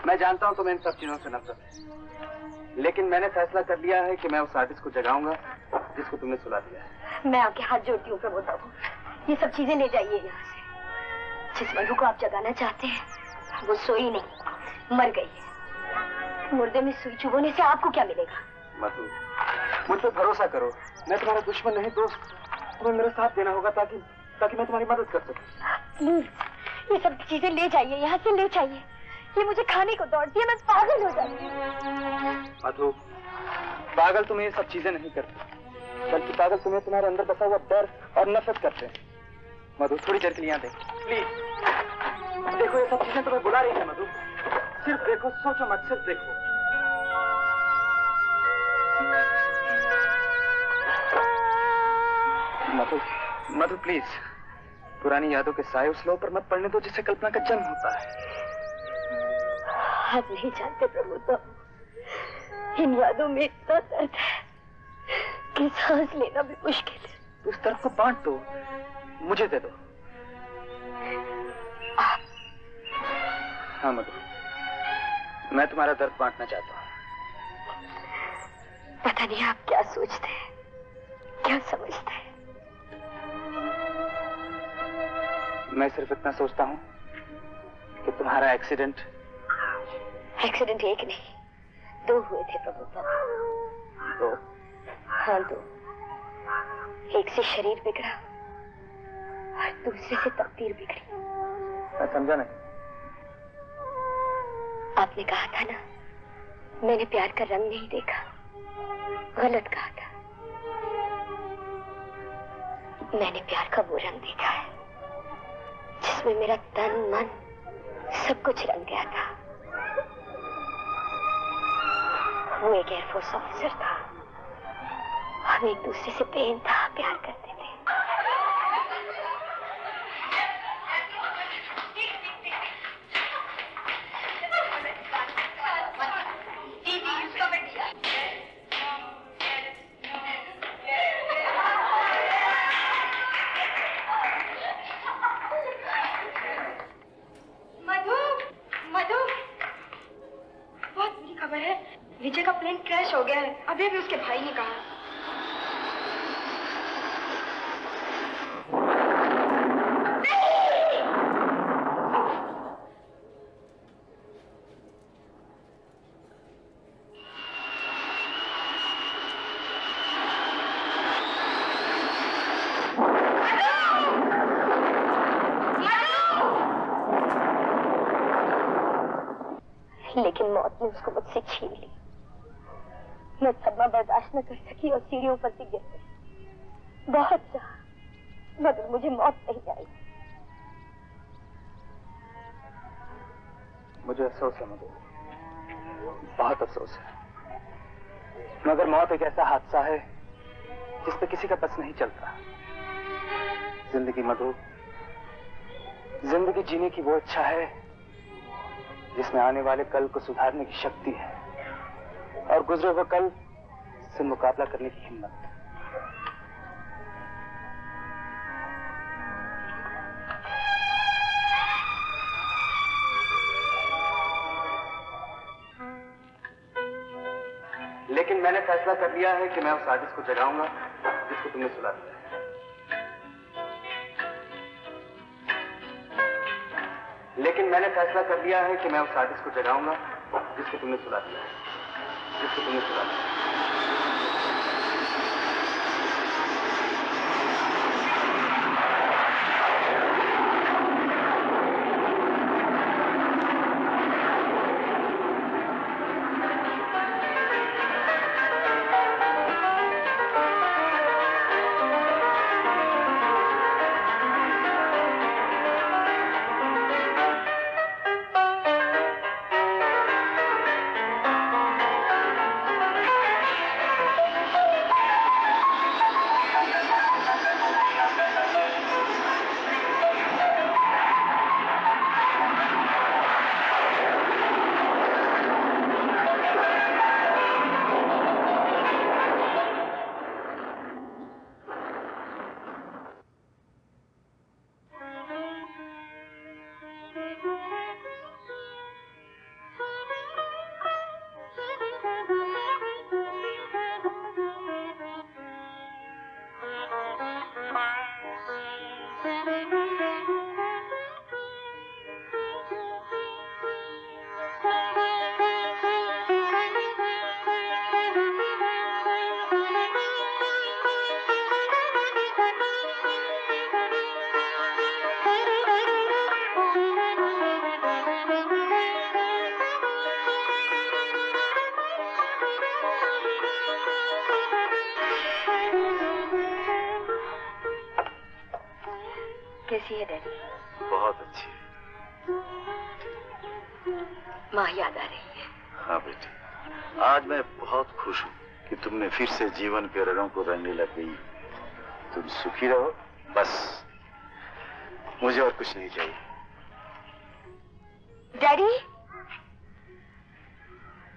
मैं जानता हूँ तुम्हें इन सब चीजों से नफरत है, लेकिन मैंने फैसला कर लिया है कि मैं उस आर्टिस्ट को जगाऊंगा जिसको तुमने सुला दिया है। मैं आपके हाथ जोड़ती हूँ प्रमोद बाबू, ये सब चीजें ले जाइए यहाँ से। जिस मधु को आप जगाना चाहते हैं वो सोई नहीं, मर गई है। मुर्दे में सुई चुभोने से आपको क्या मिलेगा? मधु, मुझ पर भरोसा करो, मैं तुम्हारा दुश्मन नहीं दोस्त। तुम्हें मेरे साथ देना होगा ताकि मैं तुम्हारी मदद कर सकूं। प्लीज, ये सब चीजें ले जाइए, यहाँ से ले जाइए। ये मुझे खाने को दौड़ती है, मैं पागल हो जाती। मधु, पागल तुम्हें ये सब चीजें नहीं करती, बल्कि पागल तुम्हें तुम्हारे अंदर बसा हुआ डर और नफरत करते हैं। मधु, थोड़ी देर के लिए यहाँ देख प्लीज। देखो, ये सब चीजें तुम्हें बुला रही है मधु। सिर्फ देखो, सोचो मत, सिर्फ देखो। मधु, मधु प्लीज, पुरानी यादों के साए उस लोग पर मत पड़ने दो जिससे कल्पना का जन्म होता है। आप नहीं जानते प्रमोद बाबू, इन यादों में इतना दर्द है कि सांस लेना भी मुश्किल है। उस दर्द को बांट दो, मुझे दे दो। हाँ मधु, मैं तुम्हारा दर्द बांटना चाहता हूँ। पता नहीं आप क्या सोचते हैं, क्या समझते हैं। मैं सिर्फ इतना सोचता हूँ कि तुम्हारा एक्सीडेंट एक नहीं, 2 हुए थे प्रभु बाबू। 2? हाँ 2। एक से शरीर बिगड़ा और दूसरे से तकदीर बिगड़ी। मैं समझा नहीं। आपने कहा था ना, मैंने प्यार का रंग नहीं देखा, गलत कहा था। मैंने प्यार का वो रंग देखा है जिसमें मेरा तन मन सब कुछ रंग गया था। वो एक एयरफोर्स ऑफिसर था, हम एक दूसरे से बेइंतहा प्यार करते थे। विजय का प्लेन क्रैश हो गया है, अभी भी उसके भाई ने कहा। लेकिन मौत ने उसको मुझसे छीन ली। मैं सदमा बर्दाश्त न कर सकी और सीढ़ियों पर से गिर गई। बहुत चाहा, मगर मुझे मौत नहीं आई। मुझे अफसोस है मधु, बहुत अफसोस है, मगर मौत एक ऐसा हादसा है जिस पे किसी का बस नहीं चलता। जिंदगी मधु, जिंदगी जीने की वो इच्छा है जिसमें आने वाले कल को सुधारने की शक्ति है और गुजरे हुए कल से मुकाबला करने की हिम्मत। लेकिन मैंने फैसला कर लिया है कि मैं उस आदिश को जगाऊंगा जिसको तुमने सुला दिया है। लेकिन मैंने फैसला कर लिया है कि मैं उस आदिश को जगाऊंगा जिसको तुमने सुला दिया है, जिसको तुमने सुला दिया है। कैसी है डैडी? बहुत अच्छी है। माँ याद आ रही है? हाँ बेटी, आज मैं बहुत खुश हूँ कि तुमने फिर से जीवन के रंगों को रंगने लग गई। तुम सुखी रहो, बस मुझे और कुछ नहीं चाहिए। डैडी,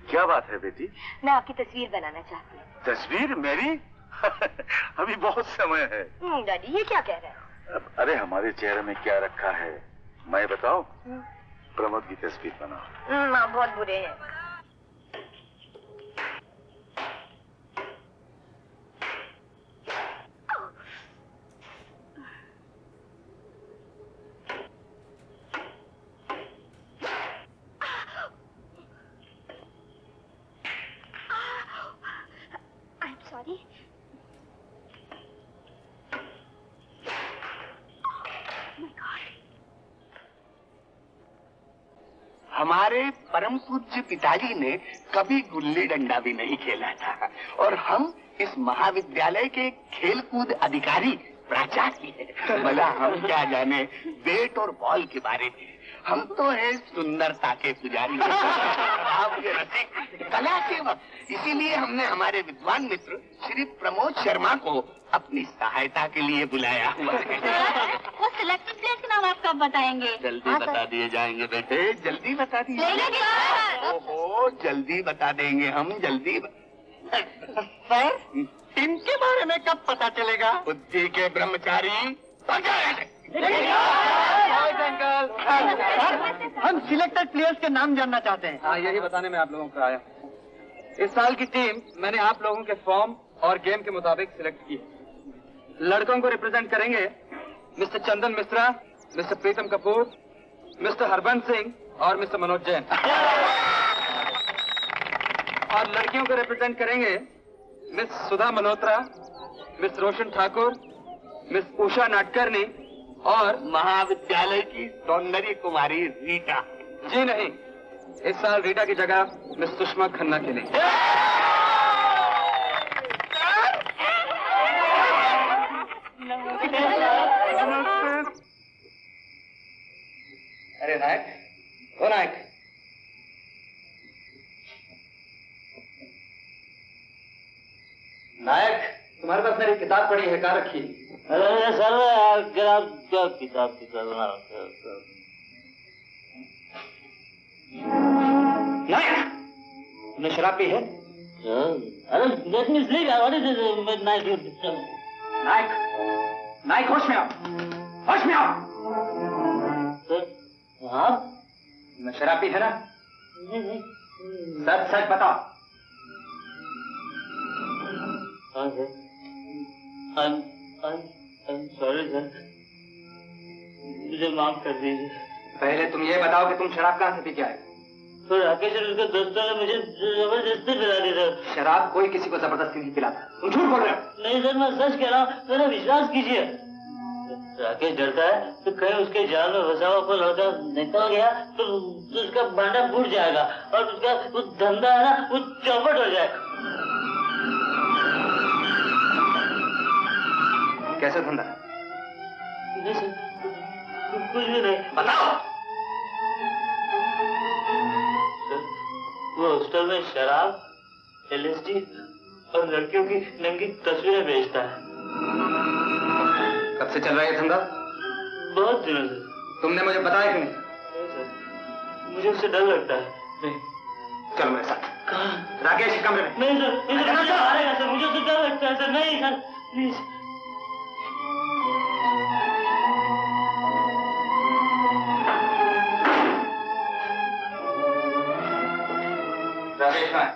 क्या बात है बेटी? मैं आपकी तस्वीर बनाना चाहती हूँ। तस्वीर मेरी? अभी बहुत समय है। डैडी, ये क्या कह रहे हैं? अरे हमारे चेहरे में क्या रखा है मैं बताऊं? प्रमोद की तस्वीर बनाओ। माँ बहुत बुरे हैं। I'm sorry. हमारे परम पूज्य पिताजी ने कभी गुल्ली डंडा भी नहीं खेला था और हम इस महाविद्यालय के खेलकूद अधिकारी प्राचार्य हैं। भला हम क्या जाने बैट और बॉल के बारे में। हम तो है सुंदरता के पुजारी, आपके रसिक, कला सेवक। इसीलिए हमने हमारे विद्वान मित्र श्री प्रमोद शर्मा को अपनी सहायता के लिए बुलाया हुआ है। वो सिलेक्टेड प्लेस का नाम आप कब बताएंगे? जल्दी बता दिए जाएंगे बेटे, जल्दी बता दिए जाएंगे। ओहो, जल्दी बता देंगे हम, जल्दी। सर, टीम के बारे में कब पता चलेगा? बुद्धि के ब्रह्मचारी। हम सिलेक्टेड प्लेयर्स के नाम जानना चाहते हैं। हाँ, यही बताने में आप लोगों को आया। इस साल की टीम मैंने आप लोगों के फॉर्म और गेम के मुताबिक सिलेक्ट की। लड़कों को रिप्रेजेंट करेंगे मिस्टर चंदन मिश्रा, मिस्टर प्रीतम कपूर, मिस्टर हरबंस सिंह और मिस्टर मनोज जैन। और लड़कियों को रिप्रेजेंट करेंगे मिस सुधा मल्होत्रा, मिस रोशन ठाकुर, मिस उषा नाटकर्णी और महाविद्यालय की सौंदर्य कुमारी रीटा। जी नहीं, इस साल रीटा की जगह मिस सुषमा खन्ना खेलेंगी। अरे नायक, ओ नायक, नायक, तुम्हारे पास मेरी किताब पड़ी है, कहाँ रखी? अरे सर यार, क्या किताब नायक, तुमने शराब पी है? अरे let me sleep, what is this midnight? नायक, नायक, होश में आओ, होश में आओ। हाँ? तुमने शराब पी है ना? सच सच बताओ। हाँ सर, I'm sorry सर, मुझे माफ कर दीजिए। पहले तुम ये बताओ कि तुम शराब कहाँ से पी के आए? तो राकेश और उसके दोस्तों ने मुझे जबरदस्ती पिला दी सर। शराब कोई किसी को जबरदस्ती नहीं पिलाता, तुम झूठ बोल रहे हो। नहीं सर, मैं सच कह रहा हूँ, मेरा विश्वास कीजिए। राकेश डरता है तो कहीं उसके जाल में फंसा हुआ कोई लड़का निकल गया तो उसका भांडा फूट जाएगा और उसका वो धंधा है ना वो चौपट हो जाएगा। कैसे धंधा? नहीं सर, कुछ भी नहीं। बताओ। वो हॉस्टल में शराब, LSD और लड़कियों की नंगी तस्वीरें बेचता है। कब से चल रहा है ये धंधा? बहुत दिनों से। तुमने मुझे बताया क्यों नहीं? नहीं सर, मुझे उससे डर लगता है। नहीं, चलो मेरे साथ। राकेश के कमरे में। नहीं सर, मुझे मारेगा सर, मुझे उससे डर लगता है सर। नहीं सर, प्लीज। राकेश कहाँ है?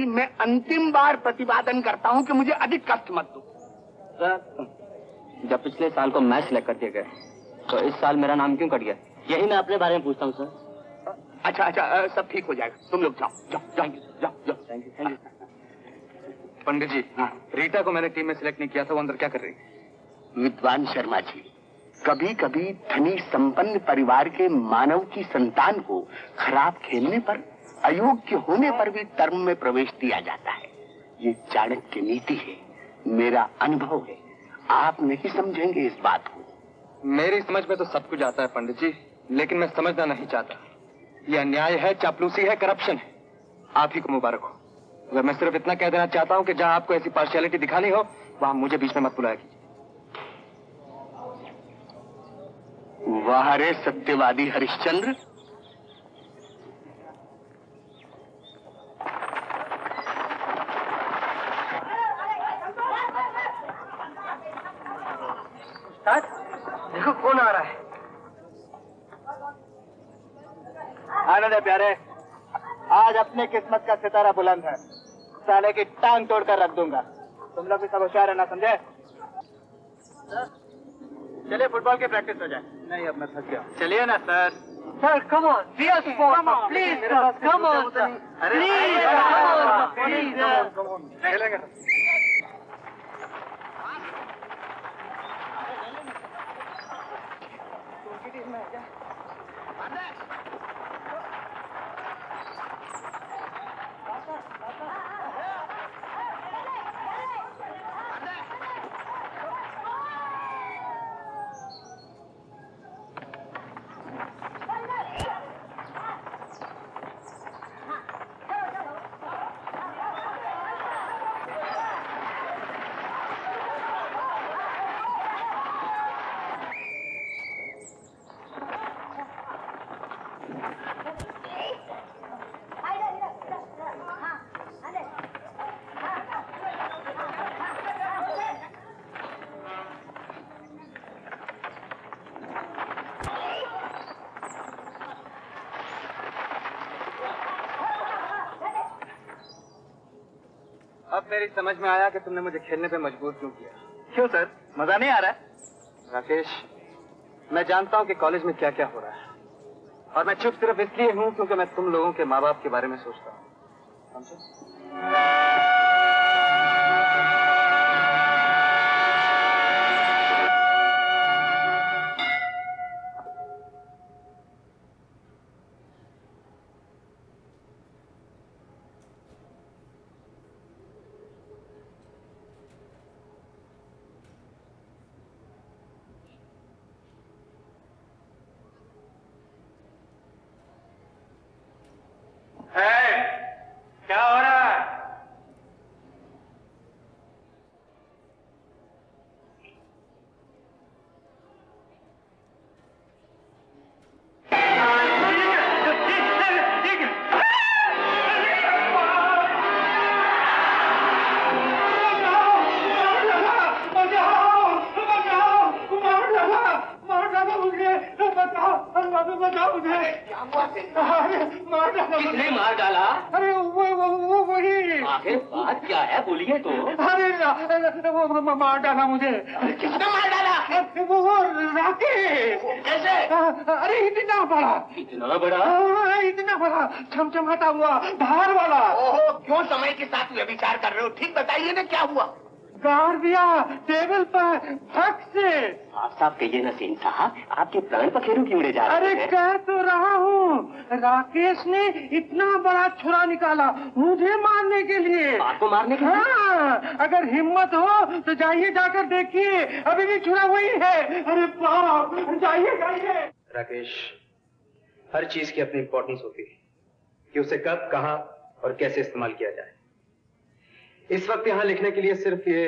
मैं अंतिम बार प्रतिपादन करता हूं कि मुझे अधिक कष्ट मत दो। सर, जब पिछले साल को मैच सेलेक्ट कर दिया गया तो इस साल मेरा नाम क्यों कट गया? यही मैं अपने बारे में पूछता हूं सर। अच्छा, सब ठीक हो जाएगा, तुम लोग जाओ जाओ जाओ जाओ जाओ। Thank you. पंडित जी, रीटा को मैंने टीम में सिलेक्ट नहीं किया था, वो अंदर क्या कर रही है? विद्वान शर्मा जी, कभी कभी धनी संपन्न परिवार के मानव की संतान को खराब खेलने पर, अयोग्य होने पर भी टर्म में प्रवेश दिया जाता है। ये चाणक्य नीति है, मेरा अनुभव है। आप नहीं समझेंगे इस बात को। मेरी समझ में तो सब कुछ आता है पंडित जी, लेकिन मैं समझना नहीं चाहता। यह अन्याय है, चापलूसी है, करप्शन है। आप ही को मुबारक हो, मगर मैं सिर्फ इतना कह देना चाहता हूं कि जहां आपको ऐसी पार्शियलिटी दिखानी हो वहां मुझे बीच में मत बुलाया कीजिए। वाह रे सत्यवादी हरिश्चंद्र। देखो कौन आ रहा है। आनंद है प्यारे, आज अपने किस्मत का सितारा बुलंद है। साले की टांग तोड़कर रख दूंगा। तुम लोग भी सब होशियार है ना, समझे? चलिए फुटबॉल की प्रैक्टिस हो जाए। नहीं अब मैं थक गया। चलिए ना sir. Sir come on, please come on sir, please खेलेंगे। अब मेरी समझ में आया कि तुमने मुझे खेलने पे मजबूर क्यों किया। क्यों सर, मजा नहीं आ रहा है? राकेश, मैं जानता हूँ कि कॉलेज में क्या क्या हो रहा है, और मैं चुप सिर्फ इसलिए हूँ क्योंकि मैं तुम लोगों के माँ बाप के बारे में सोचता हूँ। क्या हो रहा है? किसने मार डाला? अरे वो वही। आखिर बात क्या है, बोलिए तो। अरे वो मार डाला मुझे। किसने मार डाला? वो राकेश। कैसे? अरे इतना बड़ा। इतना बड़ा? इतना बड़ा, चमचमाता हुआ, धार वाला। ओहो, क्यों समय के साथ व्यभिचार कर रहे हो? ठीक बताइए ना क्या हुआ? गाड़ दिया टेबल पर फक से। आप साहब कहिए ना सेन साहब, आपके प्राण पखेरु क्यों उड़े जा रहे हैं? अरे कह तो रहा हूँ, राकेश ने इतना बड़ा छुरा निकाला मुझे मारने के लिए। आपको मारने के लिए? हाँ, अगर हिम्मत हो तो जाइए जाकर देखिए, अभी भी छुरा वही है। अरे बाप, जाइए जाइए। राकेश, हर चीज की अपनी इंपॉर्टेंस होती है कि उसे कब, कहां और कैसे इस्तेमाल किया जाए। इस वक्त यहां लिखने के लिए सिर्फ ये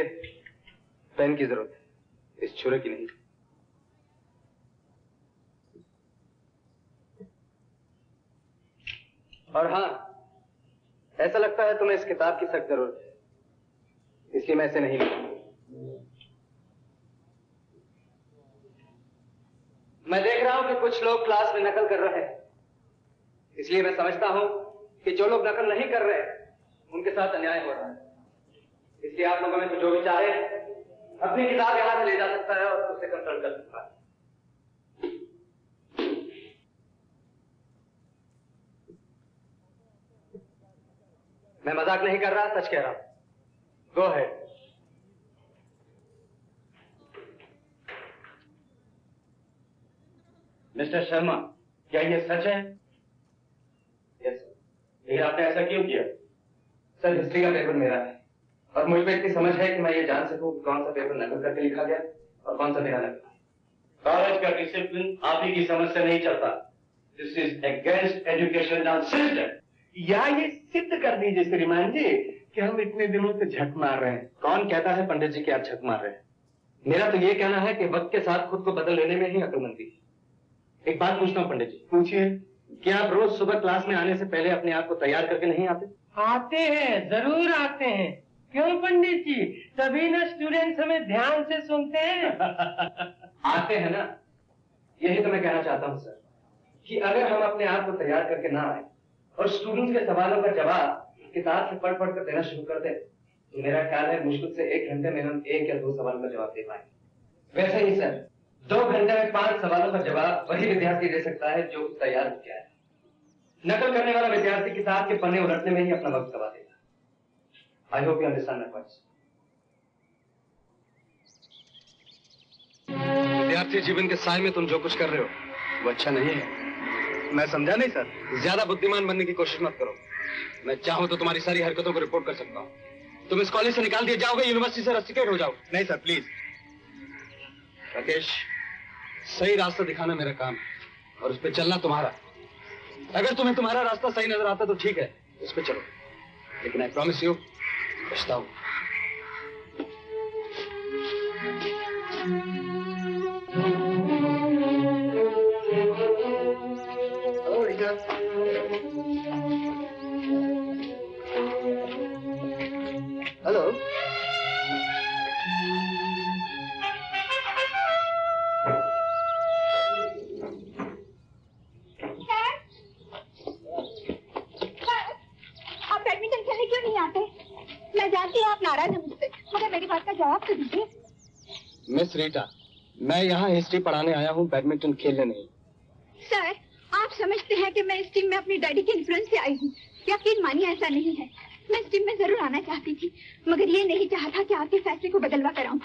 पेन की जरूरत है, इस छुरे की नहीं। और हाँ, ऐसा लगता है तुम्हें इस किताब की सख्त जरूरत है, इसलिए मैं इसे नहीं लिखूंगा। मैं देख रहा हूं कि कुछ लोग क्लास में नकल कर रहे हैं, इसलिए मैं समझता हूं कि जो लोग नकल नहीं कर रहे उनके साथ अन्याय हो रहा है। इसलिए आप लोगों में जो भी चाहे अपनी किताब यहां से ले जा सकता है और उससे कंसल्ट कर सकता है। मैं मजाक नहीं कर रहा, सच कह रहा हूं। Go ahead. मिस्टर शर्मा, क्या ये सच है? Yes sir. लेकिन आपने ऐसा क्यों किया? सर, हिस्ट्री का पेपर मेरा है और मुझ में इतनी समझ है कि मैं ये जान सकूं कि कौन सा पेपर नकल करके लिखा गया और कौन सा बिना नकल। कॉलेज का डिसिप्लिन आप ही की समझ से नहीं चलता। This is against educational system. या ये सिद्ध कर दीजिए श्रीमान जी कि हम इतने दिनों से झक मार रहे हैं। कौन कहता है पंडित जी कि आप झक मार रहे हैं? मेरा तो ये कहना है कि वक्त के साथ खुद को बदल लेने में ही अक्लमंदी है। एक बात पूछता हूँ पंडित जी। पूछिए। क्या आप रोज सुबह क्लास में आने से पहले अपने आप को तैयार करके नहीं आते? आते हैं, जरूर आते हैं। क्यों पंडित जी, तभी ना स्टूडेंट्स हमें ध्यान से सुनते हैं। आते हैं ना, यही तो मैं कहना चाहता हूँ सर कि अगर हम अपने आप को तैयार करके ना आए और स्टूडेंट्स के सवालों का जवाब किताब से पढ़ कर देना शुरू कर दे तो मेरा ख्याल है मुश्किल से 1 घंटे में हम 1 या 2 सवालों का जवाब दे पाएंगे। वैसे ही सर 2 घंटे में 5 सवालों का जवाब वही विद्यार्थी दे सकता है जो तैयार हो गया है। नकल करने वाला विद्यार्थी किताब के पन्ने उलटने में ही अपना वक्त गवा देगा। I hope you understand my point. विद्यार्थी जीवन के साय में तुम जो कुछ कर रहे हो वो अच्छा नहीं है। मैं समझा नहीं सर। ज्यादा बुद्धिमान बनने की कोशिश मत करो। मैं चाहूं तो तुम्हारी सारी हरकतों को रिपोर्ट कर सकता हूं। तुम इस कॉलेज से निकाल दिए जाओगे, यूनिवर्सिटी से रस्टिकेट हो जाओ। नहीं सर प्लीज। राकेश, सही रास्ता दिखाना मेरा काम है और उस पर चलना तुम्हारा। अगर तुम्हें तुम्हारा रास्ता सही नजर आता तो ठीक है, उस पर चलो, लेकिन आई प्रॉमिस यू पछताओ। हेलो। आप बैडमिंटन खेलने क्यों नहीं आते? मैं जानती हूँ आप नाराज हैं मुझसे, मगर मेरी बात का जवाब तो दीजिए। मिस रीटा, मैं यहाँ हिस्ट्री पढ़ाने आया हूँ, बैडमिंटन खेलने नहीं। सर, आप समझते हैं कि मैं इस टीम में अपनी डैडी के इन्फ्लुएंस से आई हूँ। यकीन मानिए ऐसा नहीं है। मैं इस टीम में जरूर आना चाहती थी, मगर ये नहीं चाहता कि आपके फैसले को बदलवा कराऊं।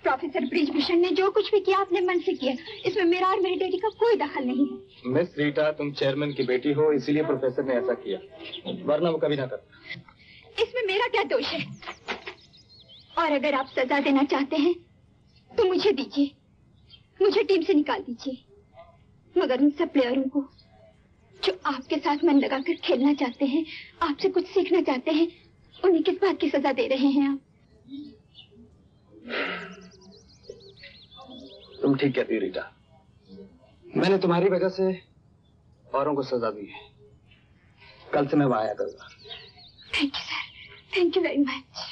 प्रोफेसर ब्रिजभूषण ने जो कुछ भी किया अपने मन से किया, इसमें मेरा और मेरे डैडी का कोई दखल नहीं है। मिस रीटा, तुम चेयरमैन की बेटी हो, इसीलिए प्रोफेसर ने ऐसा किया, वरना वो कभी ना करता। इसमें मेरा क्या दोष है? और अगर आप सजा देना चाहते हैं तो मुझे दीजिए, मुझे टीम से निकाल दीजिए, मगर उन सब प्लेयरों को जो आपके साथ मन लगाकर खेलना चाहते हैं, आपसे कुछ सीखना चाहते हैं, उन्हें किस बात की सजा दे रहे हैं आप? तुम ठीक कहती हो रीटा, मैंने तुम्हारी वजह से औरों को सजा दी है। कल से मैं वहां आया करूंगा। Thank you sir, thank you very much.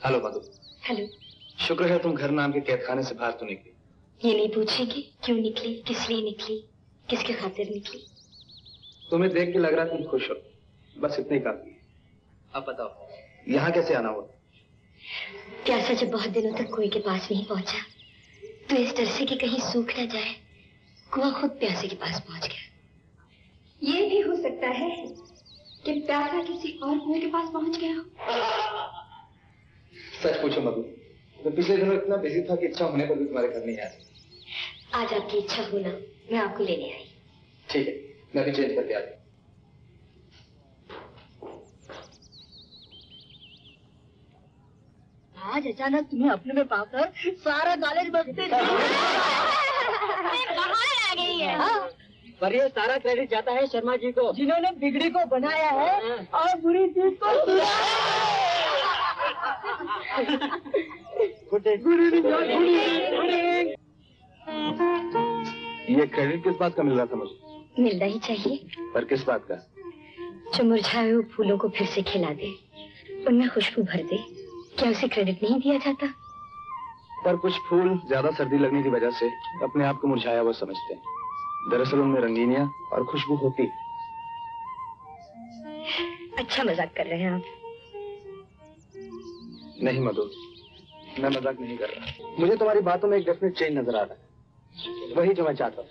Hello Madhu. Hello. शुक्र है तुम घर नाम के कैदखाने से बाहर तो निकली। ये नहीं पूछेगी क्यों निकली, किस लिए निकली, किसके खातिर निकली? तुम्हें देख के लग रहा तुम खुश हो, बस इतना ही काफी है। अब बताओ यहाँ कैसे आना हुआ? प्यासा जब बहुत दिनों तक कुएं के पास नहीं पहुंचा तो इस डर से कि कहीं सूख न जाए, कुआं खुद प्यासे के पास पहुंच गया। ये भी हो सकता है कि प्यासा किसी और कुएं के पास पहुंच गया हो। सच पूछो मधु, तो पिछले दिनों इतना बिजी था कि इच्छा होने पर भी तुम्हारे घर नहीं आया। आज आपकी इच्छा होना मैं आपको लेने आई। ठीक है, मैं भी चेंज करके आ जाऊँ। आज अचानक तुम्हें अपने में पाकर सारा कॉलेज बसते आ गई है। पर ये सारा क्रेडिट जाता है शर्मा जी को, जिन्होंने बिगड़ी को बनाया है और बुरी चीज को ये क्रेडिट किस बात का मिल रहा था मुझे? मिलना ही चाहिए। पर किस बात का? जो मुरझाए हुए फूलों को फिर से खिला दे, उनमें खुशबू भर दे, क्या उसे क्रेडिट नहीं दिया जाता? पर कुछ फूल ज्यादा सर्दी लगने की वजह से अपने आप को मुरझाया हुआ समझते हैं। दरअसल उनमें रंगीनियां और खुशबू होती। अच्छा मजाक कर रहे हैं आप। नहीं मधु, मैं मजाक नहीं कर रहा। मुझे तुम्हारी बातों में एक डेफिनेट चेंज नजर आ रहा है, वही जो मैं चाहता हूँ।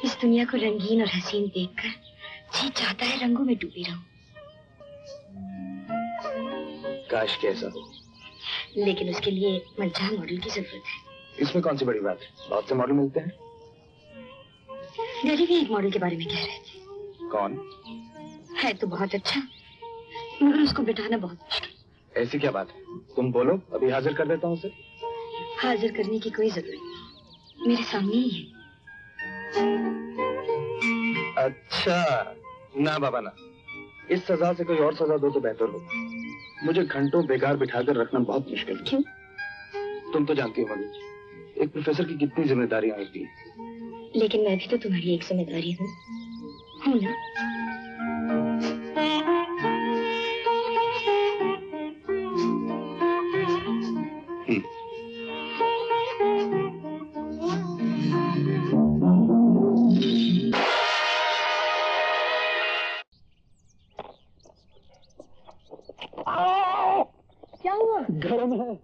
इस दुनिया को रंगीन और हसीन देखकर जी चाहता है रंगों में डूबी रहूं। काश कैसा हो, लेकिन उसके लिए मलचाह मॉडल की जरूरत है। इसमें कौन सी बड़ी बात है, बहुत से मॉडल मिलते हैं। डैडी भी एक मॉडल के बारे में कह रहे थे। कौन? है तो बहुत अच्छा, मगर उसको बिठाना बहुत मुश्किल। ऐसी क्या बात है, तुम बोलो, अभी हाजिर कर देता हूँ उसे। हाजिर करने की कोई जरूरत नहीं, मेरे सामने ही है। अच्छा, ना बाबा ना, इस सजा से कोई और सजा दो तो बेहतर होगा। मुझे घंटों बेकार बिठाकर रखना बहुत मुश्किल है। क्यों? तुम तो जानती हो मम्मी, एक प्रोफेसर की कितनी जिम्मेदारियां होती हैं। लेकिन मैं भी तो तुम्हारी एक जिम्मेदारी हूँ ना? क्या हुआ? गरम है।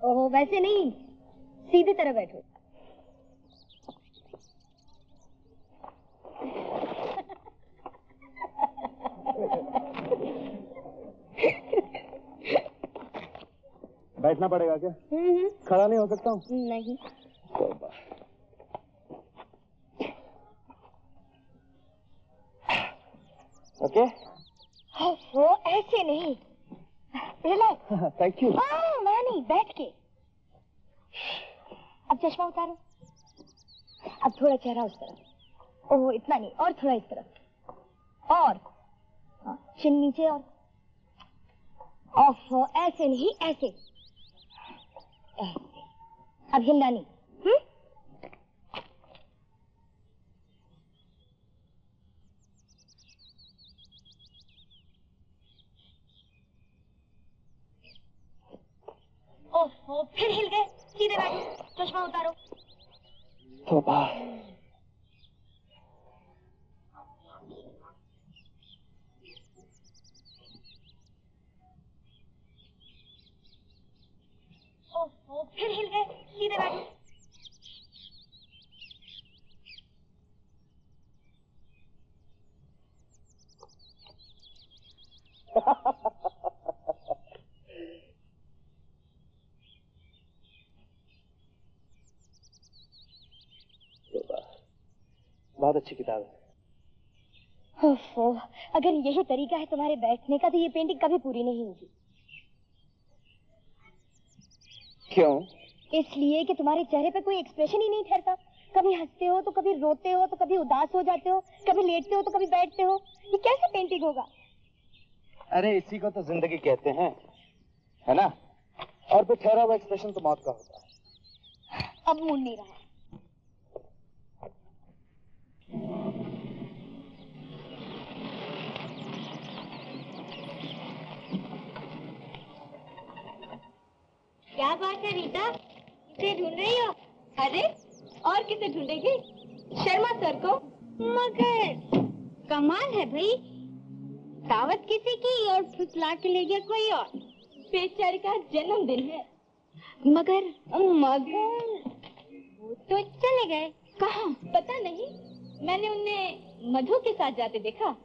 ओहो, वैसे नहीं, सीधी तरह बैठो। बैठना पड़ेगा क्या? खड़ा नहीं हो सकता हूँ? नहीं। ओके? वो ऐसे नहीं, रिलैक्स। Thank you. वहाँ नहीं, बैठ के। अब चश्मा उतारो। अब थोड़ा चेहरा उस तरफ। ओह, इतना नहीं, और थोड़ा इस तरफ। और चिन नीचे। और ओह, ऐसे नहीं, ऐसे ऐसे। अब हिलना नहीं। ओह, फिर हिल गए। सीधे बैठो, चश्मा उतारो। ओह, फिर हिल गए। सीधे बैठो। बहुत अच्छी किताब है। ओफो, अगर यही तरीका है तुम्हारे बैठने का तो ये पेंटिंग कभी पूरी नहीं होगी। क्यों? इसलिए कि तुम्हारे चेहरे पे कोई एक्सप्रेशन ही नहीं ठहरता। कभी हंसते हो तो कभी रोते हो तो कभी उदास हो जाते हो, कभी लेटते हो तो कभी बैठते हो। ये कैसे पेंटिंग होगा? अरे इसी को तो जिंदगी कहते हैं, है ना? और फिर ठहरा हुआ एक्सप्रेशन तो मौत का होता है। अब मुड़ नहीं रहा। क्या बात है रीता, किसे ढूंढ रही हो? अरे और किसे ढूंढेगी? शर्मा सर को। मगर कमाल है भाई, दावत किसी की और फुसला के ले गया कोई और। बेचारी का जन्मदिन है। मगर वो तो चले गए। कहाँ? पता नहीं, मैंने उन्हें मधु के साथ जाते देखा।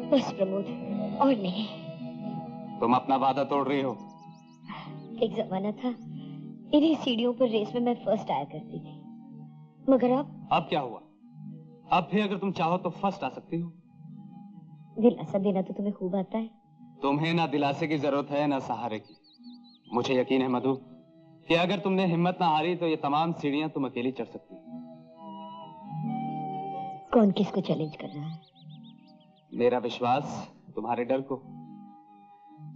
बस प्रमोद, और नहीं। तुम अपना वादा तोड़ रही हो। एक जमाना था, इन्हीं सीढ़ियों पर रेस में मैं फर्स्ट आया करती थी, मगर अब क्या हुआ? अब भी अगर तुम चाहो तो फर्स्ट आ सकती हो। दिलासा देना तो तुम्हें खूब आता है। तुम्हें ना दिलासे की जरूरत है ना सहारे की। मुझे यकीन है मधु कि अगर तुमने हिम्मत ना हारी तो ये तमाम सीढ़ियां तुम अकेली चढ़ सकती हो। कौन किसको चैलेंज कर रहा है? मेरा विश्वास तुम्हारे डर को।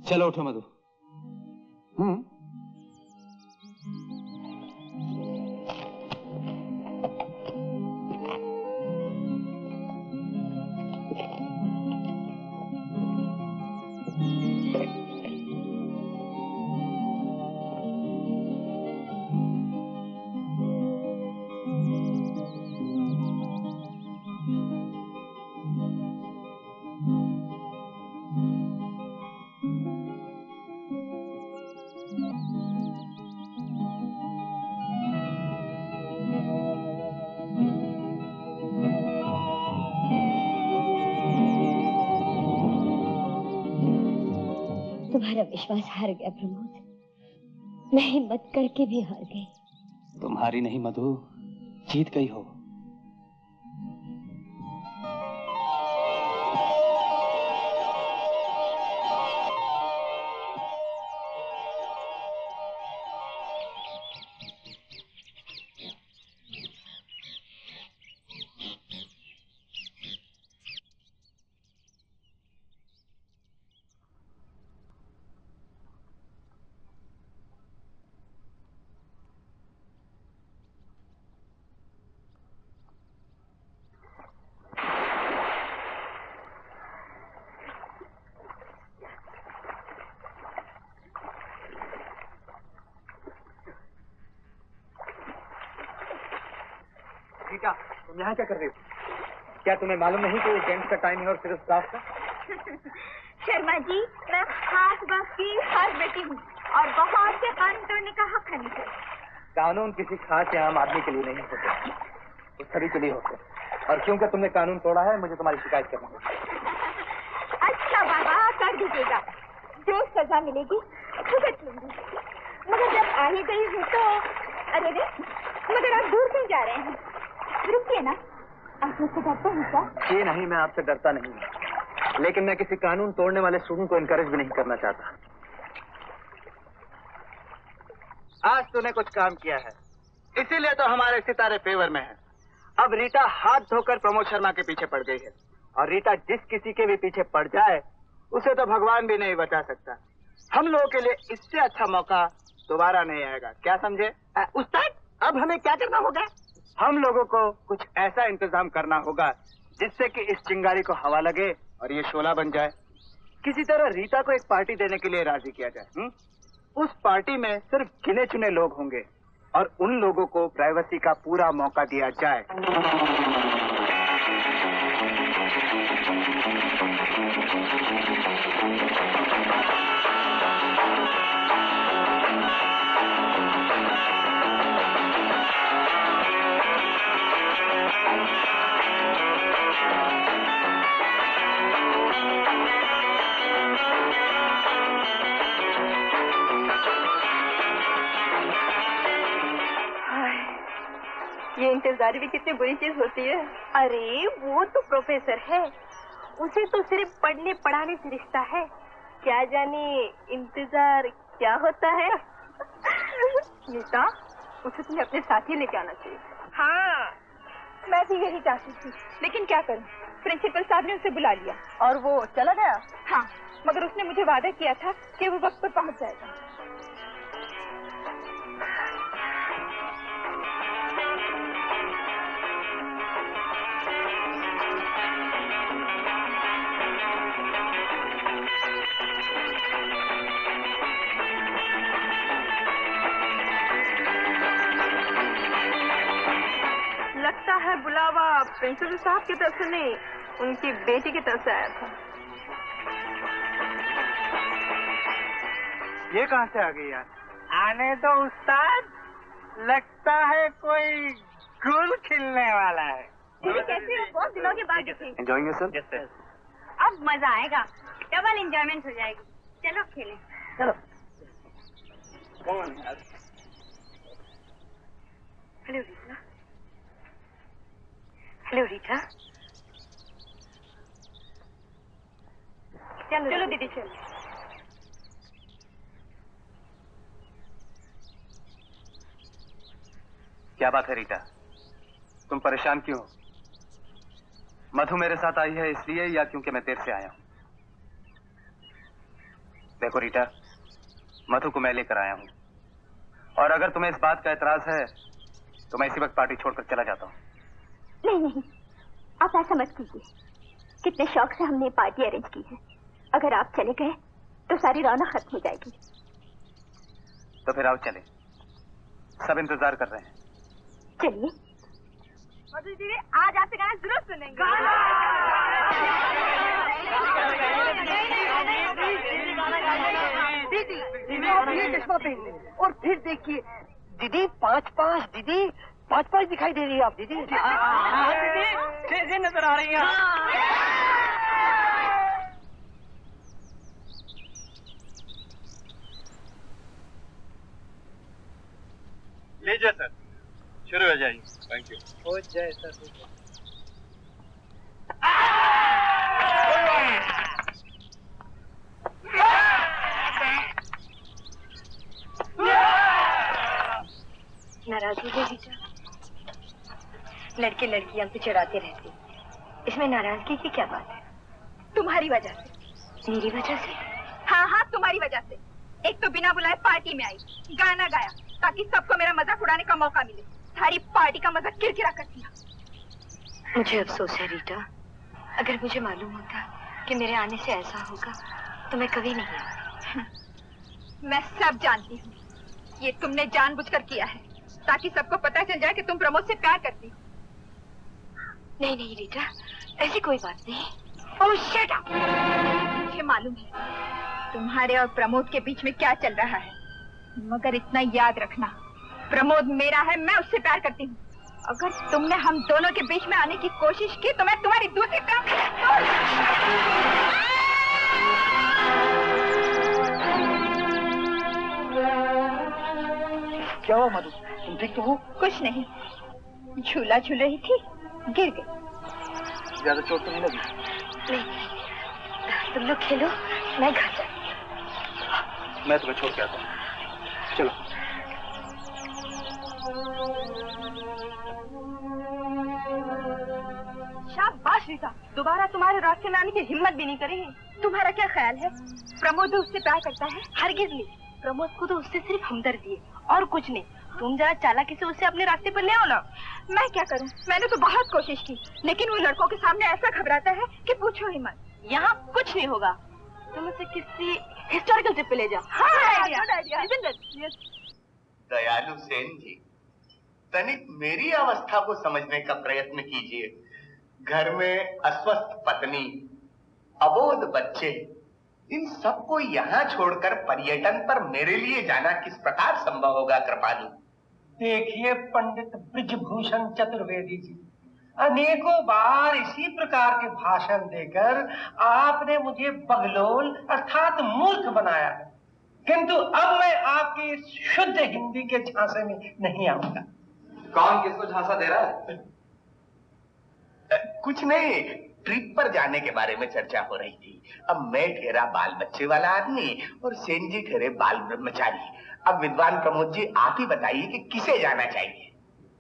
चलो उठो मधु। तुम्हारा विश्वास हार गया प्रमोद। मैं हिम्मत करके भी हार गई। तुम्हारी नहीं मधु, जीत गई हो। रीटा, तुम यहाँ क्या कर रही हो? क्या तुम्हें मालूम नहीं कि जेंट्स का टाइम है और सिर्फ स्टाफ का? शर्मा जी, मैं खास वक्त की हर बेटी हूँ और बहुत से कानून तोड़ने का हक है मुझे। कानून किसी खास या आम आदमी के लिए नहीं होते, वो सभी के लिए होते। और क्योंकि तुमने कानून तोड़ा है, मुझे तुम्हारी शिकायत करनी होगी। अच्छा बाबा, कर दीजिएगा। जो सजा मिलेगी भुगत लूंगी। मगर जब आ ही गई हूँ तो अरे रे, मगर आप दूर क्यों जा रहे हैं? रुकिए ना, आप मुझसे डरते हैं क्या? ये नहीं, मैं आपसे डरता नहीं हूँ, लेकिन मैं किसी कानून तोड़ने वाले स्टूडेंट को इनकरेज भी नहीं करना चाहता। आज तूने कुछ काम किया है, इसीलिए तो हमारे सितारे फेवर में है। अब रीटा हाथ धोकर प्रमोद शर्मा के पीछे पड़ गई है, और रीटा जिस किसी के भी पीछे पड़ जाए उसे तो भगवान भी नहीं बचा सकता। हम लोगों के लिए इससे अच्छा मौका दोबारा नहीं आएगा, क्या समझे? उस्ताद, अब हमें क्या करना होगा? हम लोगों को कुछ ऐसा इंतजाम करना होगा जिससे कि इस चिंगारी को हवा लगे और ये शोला बन जाए। किसी तरह रीटा को एक पार्टी देने के लिए राजी किया जाए। उस पार्टी में सिर्फ गिने चुने लोग होंगे और उन लोगों को प्राइवेसी का पूरा मौका दिया जाए। ये इंतजार भी कितनी बुरी चीज होती है। अरे वो तो प्रोफेसर है, उसे तो सिर्फ पढ़ने पढ़ाने से रिश्ता है। क्या जाने इंतजार क्या होता है। नीता, उसे तुम्हें अपने साथ ही लेके आना चाहिए। हाँ, मैं भी यही चाहती थी, लेकिन क्या करूं, प्रिंसिपल साहब ने उसे बुला लिया। और वो चला गया? हाँ, मगर उसने मुझे वादा किया था कि वो वक्त पर पहुंच जाएगा। लगता है बुलावा प्रिंसिपल साहब की तरफ से नहीं, उनकी बेटी की तरफ से आया था। ये कहाँ से आ गई यार? आने दो उस्ताद, लगता है कोई गुल खिलने वाला है। कैसे हो? बहुत दिनों के बाद दिखे। Enjoying yourself? अब मजा आएगा, डबल एंजॉयमेंट हो जाएगी। चलो खेलें। चलो। Hello Rita. Hello Rita. चलो दीदी चलो। क्या बात है रीटा, तुम परेशान क्यों हो? मधु मेरे साथ आई है इसलिए या क्योंकि मैं देर से आया हूं? देखो रीटा, मधु को मैं लेकर आया हूं, और अगर तुम्हें इस बात का एतराज है तो मैं इसी वक्त पार्टी छोड़कर चला जाता हूं। नहीं नहीं, आप ऐसा मत कीजिए। कितने शौक से हमने पार्टी अरेंज की है। अगर आप चले गए तो सारी रौनक खत्म हो जाएगी। तो फिर आओ चले, सब इंतजार कर रहे हैं। चलिए। मधु दीदी आज आपसे गाना जरूर सुनेंगे। दीदी चश्मा पहन ले और फिर देखिए दीदी 5-5 दीदी 5-5 दिखाई दे रही है आप दीदी। दीदी नजर आ रही है। लीजिए सर, शुरू हो जाइए। Thank you. हो जाए सर। नाराज हो गई रीटा? लड़के लड़कियां पे चढ़ाते रहते, इसमें नाराजगी की क्या बात है? तुम्हारी वजह से। मेरी वजह से? हाँ हाँ, तुम्हारी वजह से। एक तो बिना बुलाए पार्टी में आई, गाना गाया ताकि सबको मेरा मजाक उड़ाने का मौका मिले। सारी पार्टी का मजाक किरकिरा कर दिया। मुझे अफसोस है रीटा, अगर मुझे मालूम होता कि मेरे आने से ऐसा होगा तो मैं कभी नहीं आती। मैं सब जानती हूँ, ये तुमने जानबूझकर किया है ताकि सबको पता चल जाए कि तुम प्रमोद से प्यार करती हो। नहीं नहीं रीटा, ऐसी कोई बात नहीं। ओह शट अप! मुझे मालूम है तुम्हारे और प्रमोद के बीच में क्या चल रहा है, मगर इतना याद रखना, प्रमोद मेरा है, मैं उससे प्यार करती हूँ। अगर तुमने हम दोनों के बीच में आने की कोशिश की तो मैं तुम्हारी दूसरी तरफ। क्या हुआ मधु, तुम ठीक तो हो? कुछ नहीं, झूला झूल रही थी, गिर गई। ज्यादा चोट तो नहीं लगी? नहीं, तुम लोग खेलो, मैं घर जाती हूँ। मैं तुम्हें छोड़ के आता हूँ। चलो। शाबाश रीता, दोबारा तुम्हारे रास्ते में आने की हिम्मत भी नहीं करेगी। तुम्हारा क्या ख्याल है, प्रमोद उससे प्यार करता है? हरगिज नहीं, प्रमोद को तो उससे सिर्फ हमदर्दी है और कुछ नहीं। तुम जरा चालाकी से उसे अपने रास्ते पर ले आओ ना। मैं क्या करूं, मैंने तो बहुत कोशिश की, लेकिन वो लड़कों के सामने ऐसा घबराता है कि पूछो ही मत। यहाँ कुछ नहीं होगा, तुम उसे किसी हिस्टोरिकल ट्रिप पे ले जाओ। दयालु सेन जी, तनिक मेरी अवस्था को समझने का प्रयत्न कीजिए। घर में अस्वस्थ पत्नी, अबोध बच्चे, इन सबको यहाँ छोड़कर पर्यटन पर मेरे लिए जाना किस प्रकार संभव होगा कृपालु? देखिए पंडित ब्रिजभूषण चतुर्वेदी जी, अनेकों बार इसी प्रकार के भाषण देकर आपने मुझे बगलोल अर्थात मूर्ख बनाया है, किंतु अब मैं आपकी इस शुद्ध हिंदी के झांसे में नहीं आऊंगा। कौन किसको झांसा दे रहा है? कुछ नहीं, ट्रिप पर जाने के बारे में चर्चा हो रही थी। अब मैं ठहरा बाल बच्चे वाला आदमी और सेन जी ठहरे बाल ब्रह्मचारी। अब विद्वान प्रमोद जी आप ही बताइए कि किसे जाना चाहिए?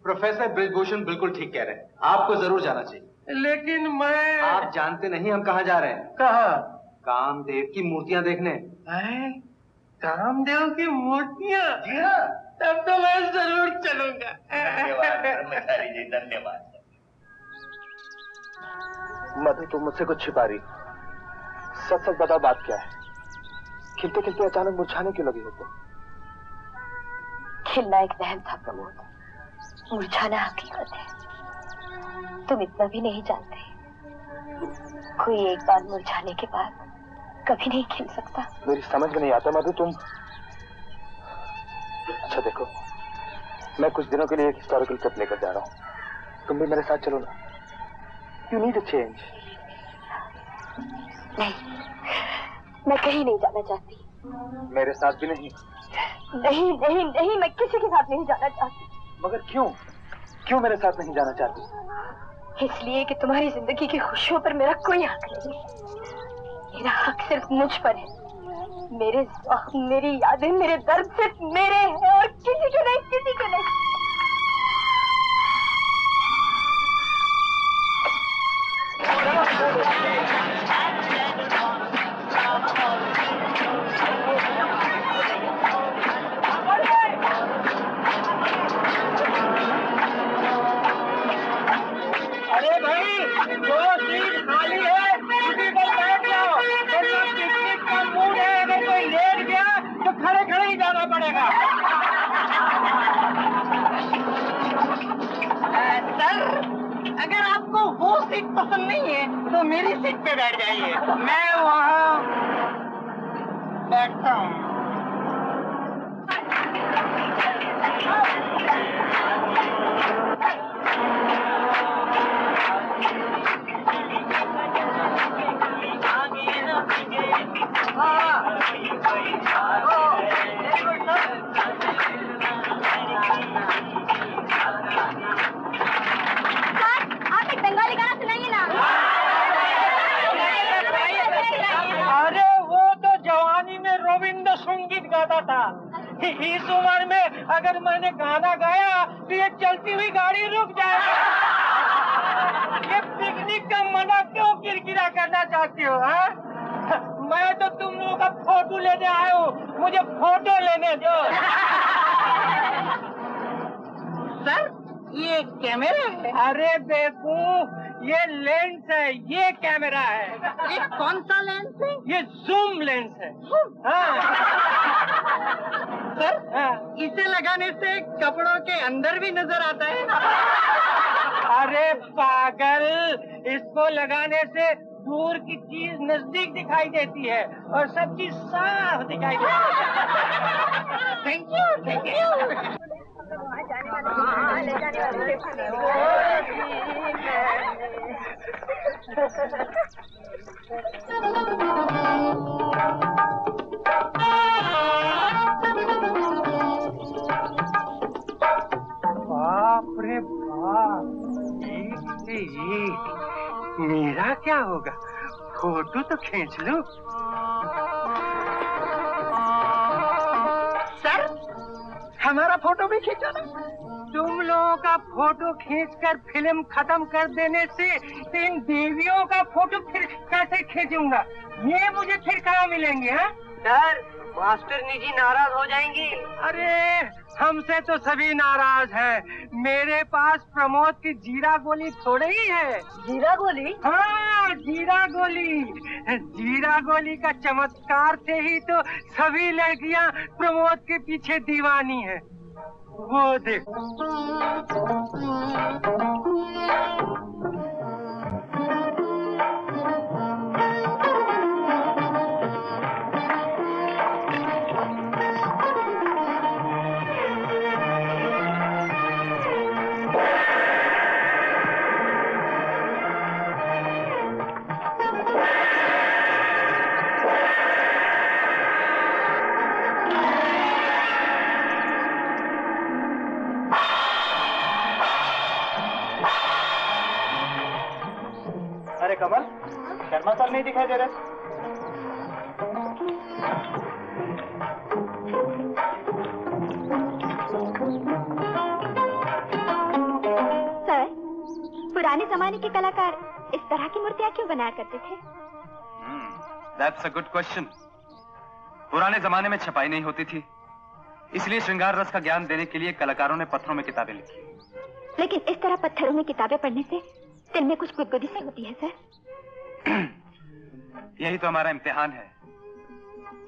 प्रोफेसर ब्रिजभूषण बिल्कुल ठीक कह रहे हैं, आपको जरूर जाना चाहिए। लेकिन मैं... आप जानते नहीं हम कहाँ जा रहे हैं? कहाँ? कामदेव की मूर्तियां देखने। कामदेव की मूर्तियां? जी हाँ। तब तो मैं जरूर चलूंगा। धन्यवाद ब्रह्मचारी जी, धन्यवाद। मधु, तुम मुझसे कुछ छिपा रही। सच सच बताओ, बात क्या है? खिलते खिलते अचानक मुरझाने क्यों लगी हो तुम? खिलना एक वहम था प्रमोद, मुरझाना हकीकत है। तुम इतना भी नहीं जानते, कोई एक बार मुरझाने के बाद कभी नहीं खिल सकता। मेरी समझ में नहीं आता मधु, तुम... अच्छा देखो, मैं कुछ दिनों के लिए एक हिस्टोरिकल ट्रिप लेकर जा रहा हूँ, तुम भी मेरे साथ चलो ना। You need a change. नहीं, मैं कहीं नहीं जाना चाहती। मेरे साथ भी नहीं? नहीं नहीं नहीं, मैं किसी के साथ नहीं जाना चाहती। मगर क्यों? क्यों मेरे साथ नहीं जाना चाहती? इसलिए कि तुम्हारी जिंदगी की खुशियों पर मेरा कोई हक नहीं। मेरा हक सिर्फ मुझ पर है। मेरे ज़ख्म, मेरी यादें, मेरे दर्द सिर्फ मेरे हैं और किसी के नहीं, किसी के नहीं। पसंद नहीं है तो मेरी सीट पे बैठ जाइए, मैं वहाँ बैठता हूँ। इस उम्र में अगर मैंने गाना गाया तो ये चलती हुई गाड़ी रुक जाएगी। ये पिकनिक का मना क्यों किरकिरा करना चाहती हो? हाँ, मैं तो तुम लोगों का फोटो लेने आया हूँ, मुझे फोटो लेने दो। सर, ये कैमरा है? अरे बेवकूफ, ये लेंस है, ये कैमरा है। ये कौन सा लेंस है? ये जूम लेंस है। हाँ। सर, इसे लगाने से कपड़ों के अंदर भी नजर आता है। अरे पागल, इसको लगाने से दूर की चीज नजदीक दिखाई देती है और सब चीज साफ दिखाई देती है। Thank you, thank you. बाप रे बाप, एक से एक। मेरा क्या होगा? फोटो तो खींच लूं। सर, हमारा फोटो भी खींचो ना। तुम लोगों का फोटो खींचकर फिल्म खत्म कर देने से इन देवियों का फोटो फिर कैसे खींचूंगा? ये मुझे फिर कहाँ मिलेंगे? हाँ सर, मास्टरनी जी नाराज हो जाएंगी। अरे हमसे तो सभी नाराज हैं। मेरे पास प्रमोद की जीरा गोली थोड़े ही है। जीरा गोली? हाँ, जीरा गोली। जीरा गोली का चमत्कार से ही तो सभी लड़कियां प्रमोद के पीछे दीवानी है। वो देखो। अरे कमल, शर्मा सर नहीं दिखाई दे रहे। सर, पुराने जमाने के कलाकार इस तरह की मूर्तियाँ क्यों बनाया करते थे? That's a good question. पुराने जमाने में छपाई नहीं होती थी, इसलिए श्रृंगार रस का ज्ञान देने के लिए कलाकारों ने पत्थरों में किताबें लिखी। लेकिन इस तरह पत्थरों में किताबें पढ़ने से दिल में कुछ गुदगुदी सी होती है सर। यही तो हमारा इम्तिहान है।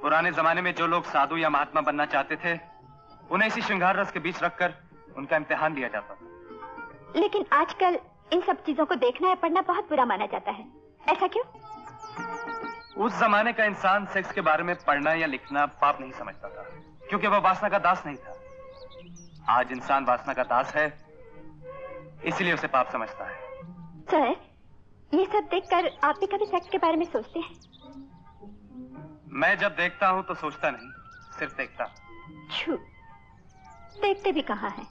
पुराने जमाने में जो लोग साधु या महात्मा बनना चाहते थे, उन्हें इसी श्रृंगार रस के बीच रखकर उनका इम्तिहान लिया जाता था। लेकिन आजकल इन सब चीजों को देखना या पढ़ना बहुत बुरा माना जाता है, ऐसा क्यों? उस जमाने का इंसान सेक्स के बारे में पढ़ना या लिखना पाप नहीं समझता था, क्योंकि वह वासना का दास नहीं था। आज इंसान वासना का दास है, इसलिए उसे पाप समझता है। सर, ये सब देखकर आप भी कभी सेक्स के बारे में सोचते हैं? मैं जब देखता हूँ तो सोचता नहीं, सिर्फ देखता। छू, देखते भी कहाँ हैं?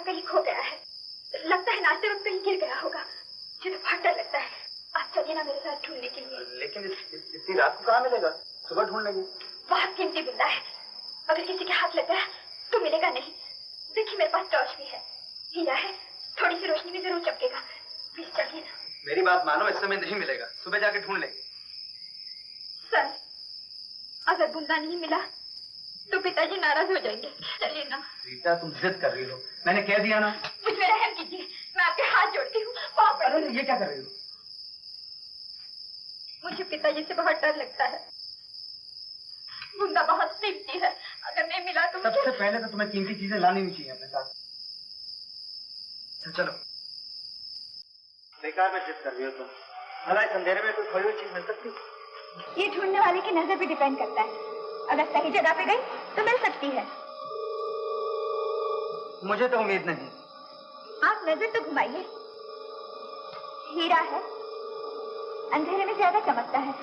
कहीं खो गया है। लगता है नाचते वक्त कहीं गिर गया होगा। मुझे तो बहुत डर लगता है। आप चलिए ना मेरे साथ ढूंढने के लिए। लेकिन इतनी रात को कहाँ मिलेगा? सुबह ढूंढ लेंगे। बहुत कीमती बिंदा है, अगर किसी के हाथ लग गया तो मिलेगा नहीं। देखिए मेरे पास टॉर्च भी है, हीरा है, थोड़ी सी रोशनी में जरूर चमकेगा। प्लीज चलिए ना। मेरी बात मानो, इस समय नहीं मिलेगा, सुबह जाके ढूंढ लेंगे। सर, अगर बुंदा नहीं मिला तो पिताजी नाराज हो जाएंगे। चलिए ना। रीता, तुम जिद कर रही हो, मैंने कह दिया ना। मुझ में रहम कीजिए, मैं आपके हाथ जोड़ती हूँ। अरे ये क्या कर रही हो? मुझे पिताजी से बहुत डर लगता है। बुंदा बहुत कीमती है, अगर नहीं मिला तो सबसे पहले तो तुम्हें कीमती चीजें लानी नहीं चाहिए अपने साथ। चलो। बेकार में जिद कर रही हो तुम। भला इस अंधेरे में कोई खोई हुई चीज मिल सकती? ये ढूंढने वाले की नजर पे डिपेंड करता है। अगर सही जगह पे गई तो मिल सकती है। मुझे तो उम्मीद नहीं। आप नजर तो घुमाइए। हीरा है, अंधेरे में ज्यादा चमकता है।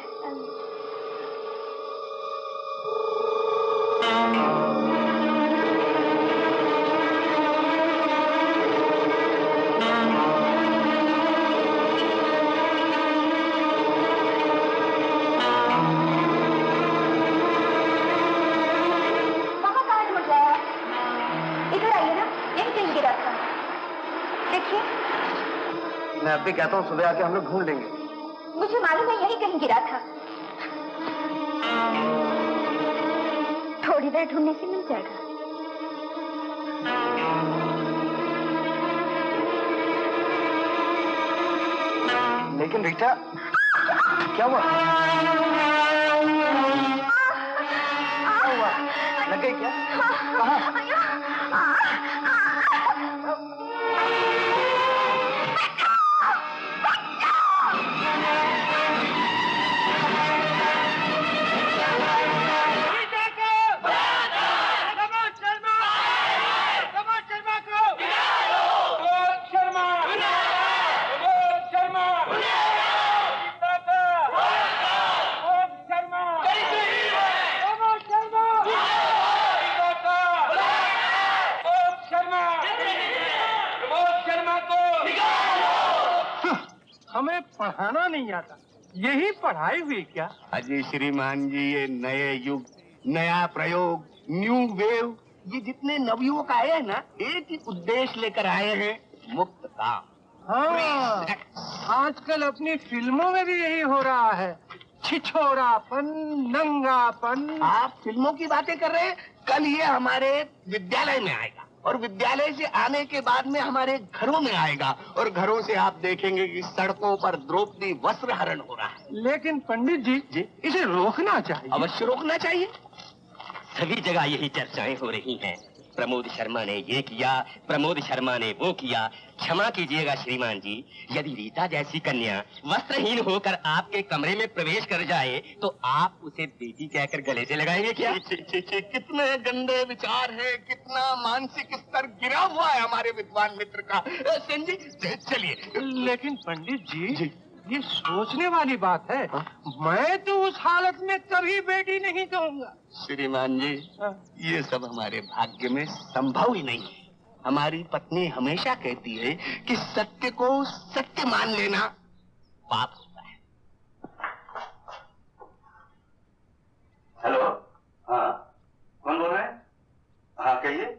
मैं अब भी कहता हूँ सुबह आके हम लोग ढूंढ लेंगे। मुझे मालूम है यही कहीं गिरा था। थोड़ी देर ढूंढने से मिल जाएगा। लेकिन रीटा, क्या हुआ? लग गई क्या? कहाँ? हमें पढ़ाना नहीं आता, यही पढ़ाई हुई क्या? अजय श्रीमान जी, ये नए युग, नया प्रयोग, न्यू वेव, ये जितने नवयुवक आए हैं ना, एक ही उद्देश्य लेकर आए हैं, मुक्त काम। हाँ, आजकल अपनी फिल्मों में भी यही हो रहा है, छिछोरापन, नंगापन। आप फिल्मों की बातें कर रहे हैं, कल ये हमारे विद्यालय में आएगा और विद्यालय से आने के बाद में हमारे घरों में आएगा और घरों से आप देखेंगे कि सड़कों पर द्रौपदी वस्त्र हरण हो रहा है। लेकिन पंडित जी, इसे रोकना चाहिए। अवश्य रोकना चाहिए। सभी जगह यही चर्चाएं हो रही हैं। प्रमोद शर्मा ने ये किया, प्रमोद शर्मा ने वो किया। क्षमा कीजिएगा श्रीमान जी, यदि रीता जैसी कन्या वस्त्रहीन होकर आपके कमरे में प्रवेश कर जाए तो आप उसे बेटी कहकर गले से लगाएंगे क्या? कितने गंदे विचार हैं, कितना मानसिक स्तर गिरा हुआ है हमारे विद्वान मित्र का। सेन जी चलिए। लेकिन पंडित जी, ये सोचने वाली बात है। मैं तो उस हालत में कभी बेटी नहीं कहूँगा। श्रीमान जी, ये सब हमारे भाग्य में संभव ही नहीं है। हमारी पत्नी हमेशा कहती है कि सत्य को सत्य मान लेना पाप होता है। हेलो, हाँ, कौन बोल रहे हैं? हाँ कहिए।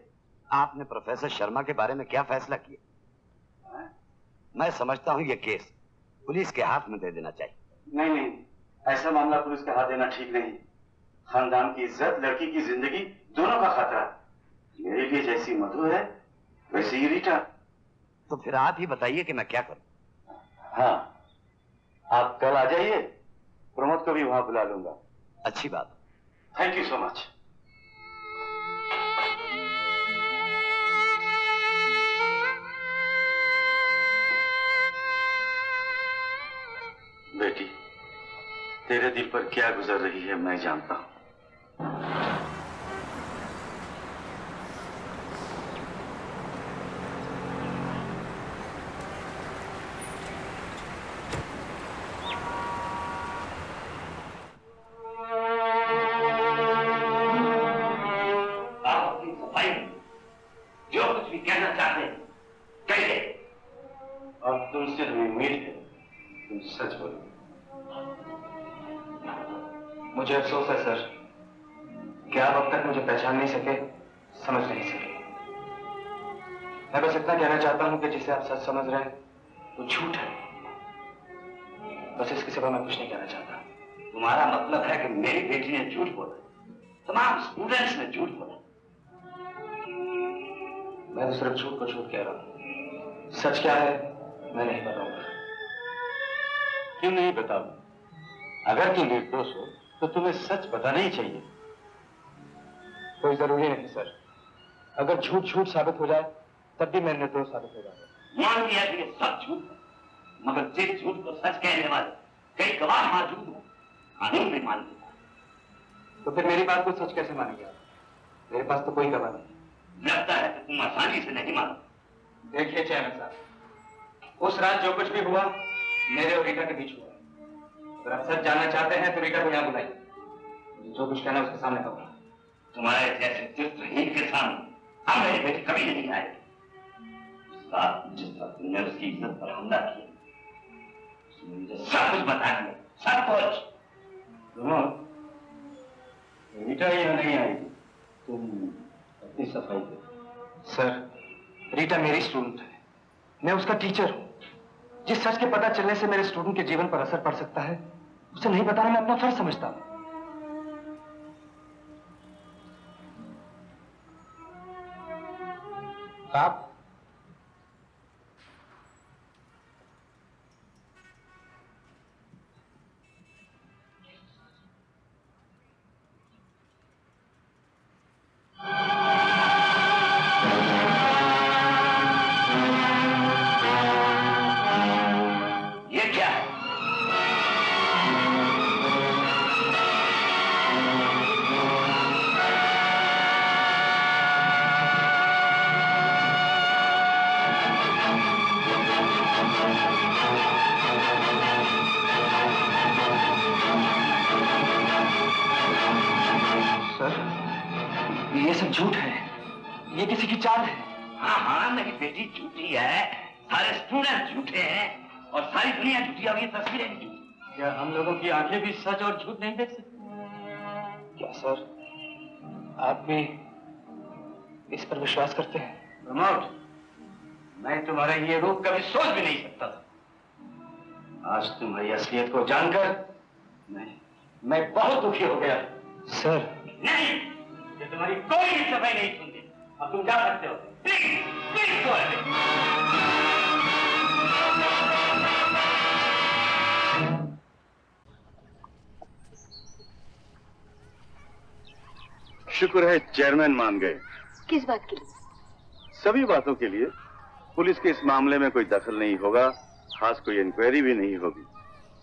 आपने प्रोफेसर शर्मा के बारे में क्या फैसला किया? मैं समझता हूँ ये केस पुलिस के हाथ में दे देना चाहिए। नहीं नहीं, ऐसा मामला पुलिस के हाथ देना ठीक नहीं। खानदान की इज्जत, लड़की की जिंदगी, दोनों का खतरा। मेरे लिए जैसी मधु है वैसे ही रीटा। तो फिर आप ही बताइए कि मैं क्या करूं? हाँ, आप कल आ जाइए, प्रमोद को भी वहां बुला लूंगा। अच्छी बात। Thank you so much. बेटी, तेरे दिल पर क्या गुजर रही है मैं जानता हूं। आप अपनी सफाई जो कुछ भी कहना चाहते हैं तुमसे हमें उम्मीद है तुम सच बोलो। मुझे अफसोस है सर कि आप अब तक मुझे पहचान नहीं सके, समझ नहीं सके। मैं बस इतना कहना चाहता हूं कि जिसे आप सच समझ रहे हैं वो झूठ है। बस इसके सिवा मैं कुछ नहीं कहना चाहता। तुम्हारा मतलब है कि मेरी बेटी ने झूठ बोला, तमाम स्टूडेंट्स ने झूठ बोला? मैं तो सिर्फ झूठ को झूठ कह रहा हूं। सच क्या है मैं नहीं बताऊंगा। क्यों नहीं बताओ? अगर तुम निर्दोष हो तो तुम्हें सच बताना ही चाहिए। कोई जरूरी नहीं सर, अगर झूठ झूठ साबित हो जाए तब भी मैं निर्दोष साबित हो जाऊंगा। मान लिया कि ये सब झूठ है, मगर जिस झूठ को सच कहने वाले कई गवाह मौजूद हो, कानून भी मान लेता है। तो फिर मेरी बात को सच कैसे मानेंगे आप? मेरे पास तो कोई गवाह नहीं। लगता है कि तुम आसानी से नहीं मानो। देखिए चेयरमैन साहब, उस रात जो कुछ भी हुआ मेरे और रीटा के बीच हुआ। अगर आप सच जानना चाहते हैं तो रीटा को यहाँ बुलाइए, जो कुछ कहना उसके सामने कहूँगा। तुम्हारे जैसे चरित्रहीन के सामने अब मेरी बेटी कभी नहीं आएगी। जिस वक्त तुमने उसकी इज्जत पर हमला किया, उसने मुझे सब कुछ बता दिया, सब कुछ। रीटा यहाँ नहीं आएगी, तुम अपनी सफाई करो। सर, रीटा मेरी स्टूडेंट है, मैं उसका टीचर हूँ। जिस सच के पता चलने से मेरे स्टूडेंट के जीवन पर असर पड़ सकता है, उसे नहीं बताना मैं अपना फर्ज समझता हूँ। आप ये क्या है? ये सब झूठ है, ये किसी की चाल है। हाँ हाँ, मेरी बेटी झूठी है, सारे स्टूडेंट झूठे हैं और सारी दुनिया झूठी है और ये तस्वीरें भी झूठी। क्या हम लोगों की आंखें भी सच और झूठ नहीं देख सकती? क्या सर, आप भी इस पर विश्वास करते हैं? प्रमोद, मैं तुम्हारा ये रूप कभी सोच भी नहीं सकता था। आज तुम्हारी असलियत को जानकर मैं बहुत दुखी हो गया। सर, नहीं, ये तुम्हारी कोई भी सफाई नहीं सुनती। अब तुम जा सकते हो। Please please go ahead. शुक्र है चेयरमैन मान गए। किस बात के लिए? सभी बातों के लिए। पुलिस के इस मामले में कोई दखल नहीं होगा, खास कोई इंक्वायरी भी नहीं होगी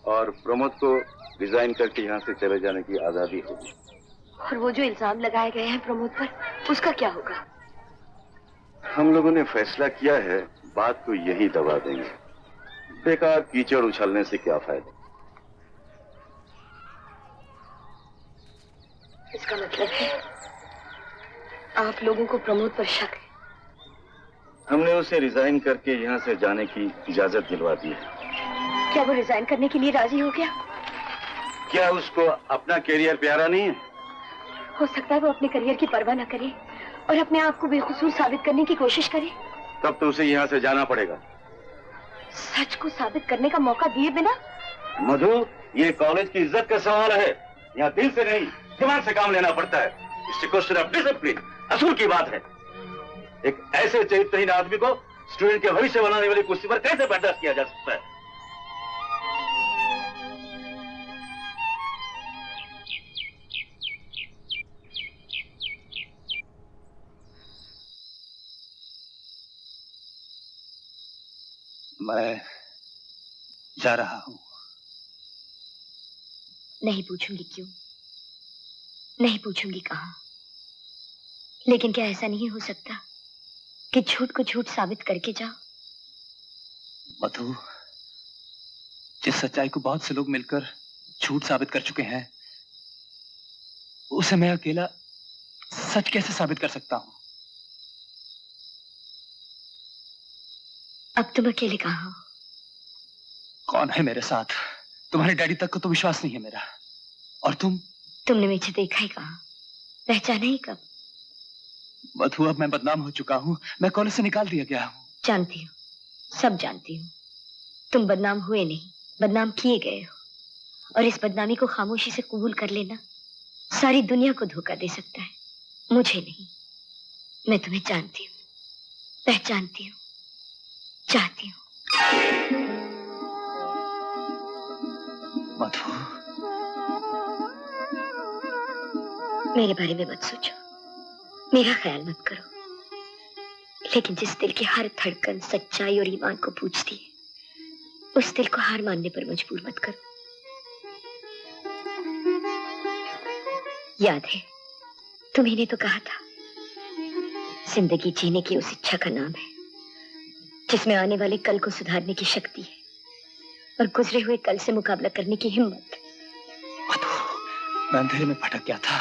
और प्रमोद को रिजाइन करके यहाँ से चले जाने की आजादी होगी। और वो जो इल्जाम लगाए गए हैं प्रमोद पर, उसका क्या होगा? हम लोगों ने फैसला किया है, बात को यही दबा देंगे। बेकार कीचड़ उछलने से क्या फायदा। इसका मतलब है आप लोगों को प्रमोद पर शक है? हमने उसे रिजाइन करके यहाँ से जाने की इजाजत दिलवा दी है। क्या वो रिजाइन करने के लिए राजी हो गया? क्या उसको अपना कैरियर प्यारा नहीं है? हो सकता है वो अपने करियर की परवाह न करे और अपने आप को बेकसूर साबित करने की कोशिश करे। तब तो उसे यहाँ से जाना पड़ेगा। सच को साबित करने का मौका दिए बिना? मधु, ये कॉलेज की इज्जत का सवाल है। यहाँ दिल से नहीं, दिमाग से काम लेना पड़ता है। इससे क्वेश्चन ऑफ डिसिप्लिन, असूल की बात है। एक ऐसे चरित्रहीन आदमी को स्टूडेंट के भविष्य बनाने वाली कुर्सी पर कैसे बर्दाश्त किया जा सकता है? मैं जा रहा हूं। नहीं पूछूंगी क्यों, नहीं पूछूंगी कहाँ, लेकिन क्या ऐसा नहीं हो सकता कि झूठ को झूठ साबित करके जाओ? मधु, जिस सच्चाई को बहुत से लोग मिलकर झूठ साबित कर चुके हैं, उसे मैं अकेला सच कैसे साबित कर सकता हूं? अब तुम अकेले कहाँ हो? कौन है मेरे साथ? तुम्हारे डैडी तक को तो विश्वास नहीं है मेरा। और तुमने मुझे देखा ही कहाँ, पहचाना ही कब? मधु, अब मैं बदनाम हो चुका हूँ। मैं कॉलेज से निकाल दिया गया हूँ। जानती हूँ, सब जानती हूँ। तुम बदनाम हुए नहीं, बदनाम किए गए हो। और इस बदनामी को खामोशी से कबूल कर लेना सारी दुनिया को धोखा दे सकता है, मुझे नहीं। मैं तुम्हें जानती हूँ, पहचानती हूँ, चाहती हूँ। मधु, मेरे बारे में मत सोचो, मेरा ख्याल मत करो, लेकिन जिस दिल की हर धड़कन सच्चाई और ईमान को पूछती है, उस दिल को हार मानने पर मजबूर मत करो। याद है, तुम्ही ने तो कहा था, जिंदगी जीने की उस इच्छा का नाम है जिसमें आने वाले कल को सुधारने की शक्ति है और गुजरे हुए कल से मुकाबला करने की हिम्मत। मैं अंधेरे में भटक गया था,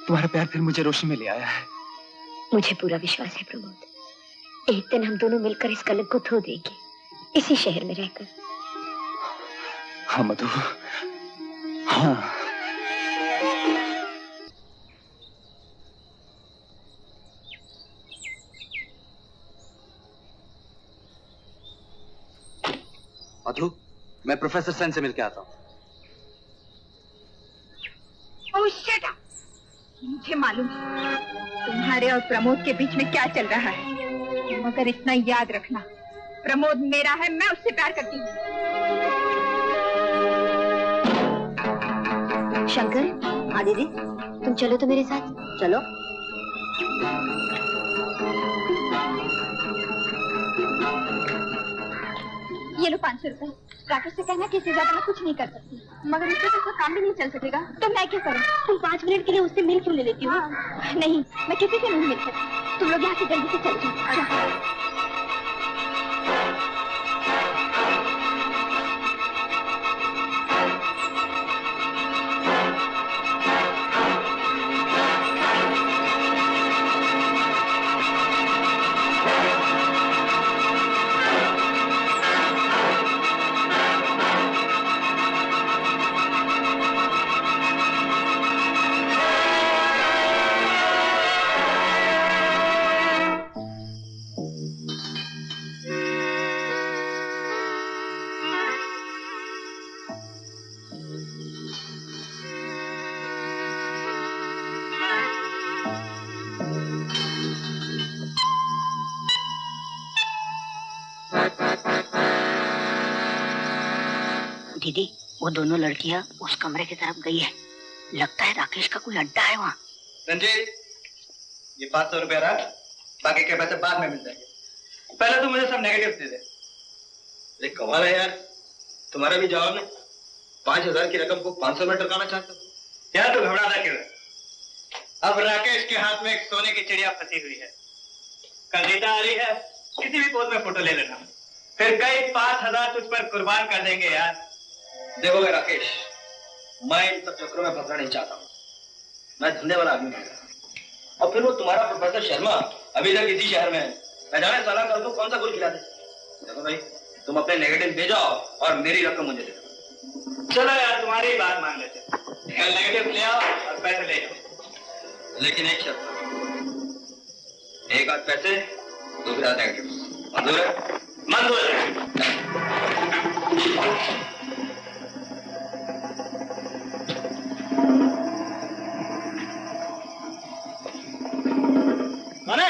तुम्हारा प्यार फिर मुझे रोशनी में ले आया है। मुझे पूरा विश्वास है प्रमोद, एक दिन हम दोनों मिलकर इस कलंक को धो देंगे, इसी शहर में रहकर। हाँ मधु, हाँ। मधु, मैं प्रोफेसर सेन से मिलके आता हूँ। ओह शट अप! मुझे मालूम है तुम्हारे और प्रमोद के बीच में क्या चल रहा है, मगर इतना याद रखना, प्रमोद मेरा है, मैं उससे प्यार करती हूँ। शंकर, हाँ दीदी, तुम चलो तो मेरे साथ। चलो। ये लो 500 रुपए। राकेश से कहना कि इससे ज्यादा मैं कुछ नहीं कर सकती, मगर इससे तो काम भी नहीं चल सकेगा। तो मैं क्या करूं? तुम 5 मिनट के लिए उससे मिल क्यों ले लेती हो? नहीं, मैं किसी से नहीं मिल सकती। तुम लोग यहाँ से जल्दी से चल जाओ। दीदी, वो दोनों लड़कियां उस कमरे की तरफ गई है। लगता है राकेश का कोई अड्डा है वहाँ। रंजीत, ये 500 रुपया रख, बाकी के पैसे बाद में मिल जाएंगे। पहले तू मुझे सब नेगेटिव दे दे। अरे कमाल है यार, तुम्हारा भी जवाब नहीं। 5000 की रकम को 500 में टरकाना चाहता हूँ। यार तू घबराता क्यों है? अब राकेश के हाथ में एक सोने की चिड़िया फंसी हुई है। कल रीता आ रही है, किसी भी पोज में फोटो ले लेना, फिर कई 5000 तुझ पर कुर्बान कर देंगे यार। देखोगे राकेश, मैं इन सब चक्करों में फंसना नहीं चाहता हूँ। मैं धंधे वाला आदमी हूँ। और फिर वो तुम्हारा प्रोफेसर शर्मा अभी तक इसी शहर में है। मैं जाने साला कर दूं, कौन सा गुल खिला दे। देखो भाई, तुम अपने नेगेटिव दे जाओ और मेरी रकम मुझे दे दो। चलो यार, तुम्हारी ही बात मान लेते। कल नेगेटिव ले आओ और पैसे ले जाओ, लेकिन एक शर्त, एक आध पैसे, दूसरा नेगेटिव। मंजूर है? मंजूर है। माने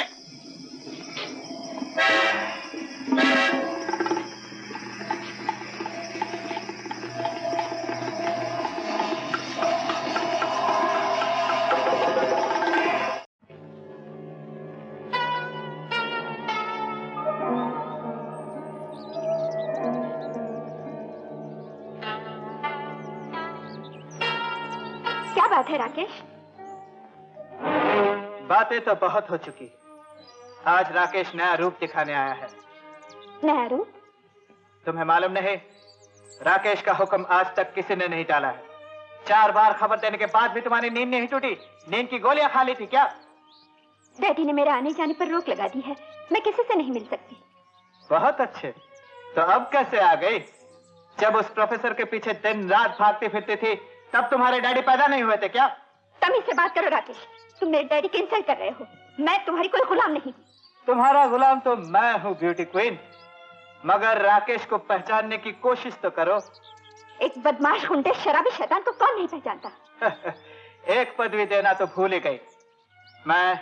क्या बात है राकेश? बातें तो बहुत हो चुकी। आज राकेश नया रूप दिखाने आया है। नया रूप? तुम्हें मालूम नहीं, राकेश का हुक्म आज तक किसी ने नहीं टाला है। 4 बार खबर देने के बाद भी तुम्हारी नींद नहीं टूटी। नींद की गोलियां खा ली थी क्या? डैडी ने मेरे आने जाने पर रोक लगा दी है, मैं किसी से नहीं मिल सकती। बहुत अच्छे, तो अब कैसे आ गई? जब उस प्रोफेसर के पीछे दिन रात भागती फिरती थी तब तुम्हारे डैडी पैदा नहीं हुए थे क्या? तमीज से बात करो राकेश, तुम मेरे डैडी की इंसल्ट कर रहे हो। मैं तुम्हारी कोई गुलाम नहीं। तुम्हारा गुलाम तो मैं हूँ ब्यूटी क्वीन, मगर राकेश को पहचानने की कोशिश तो करो। एक बदमाश गुंडे शराबी शैतान को कौन नहीं पहचानता। एक पदवी देना तो भूल ही गई, मैं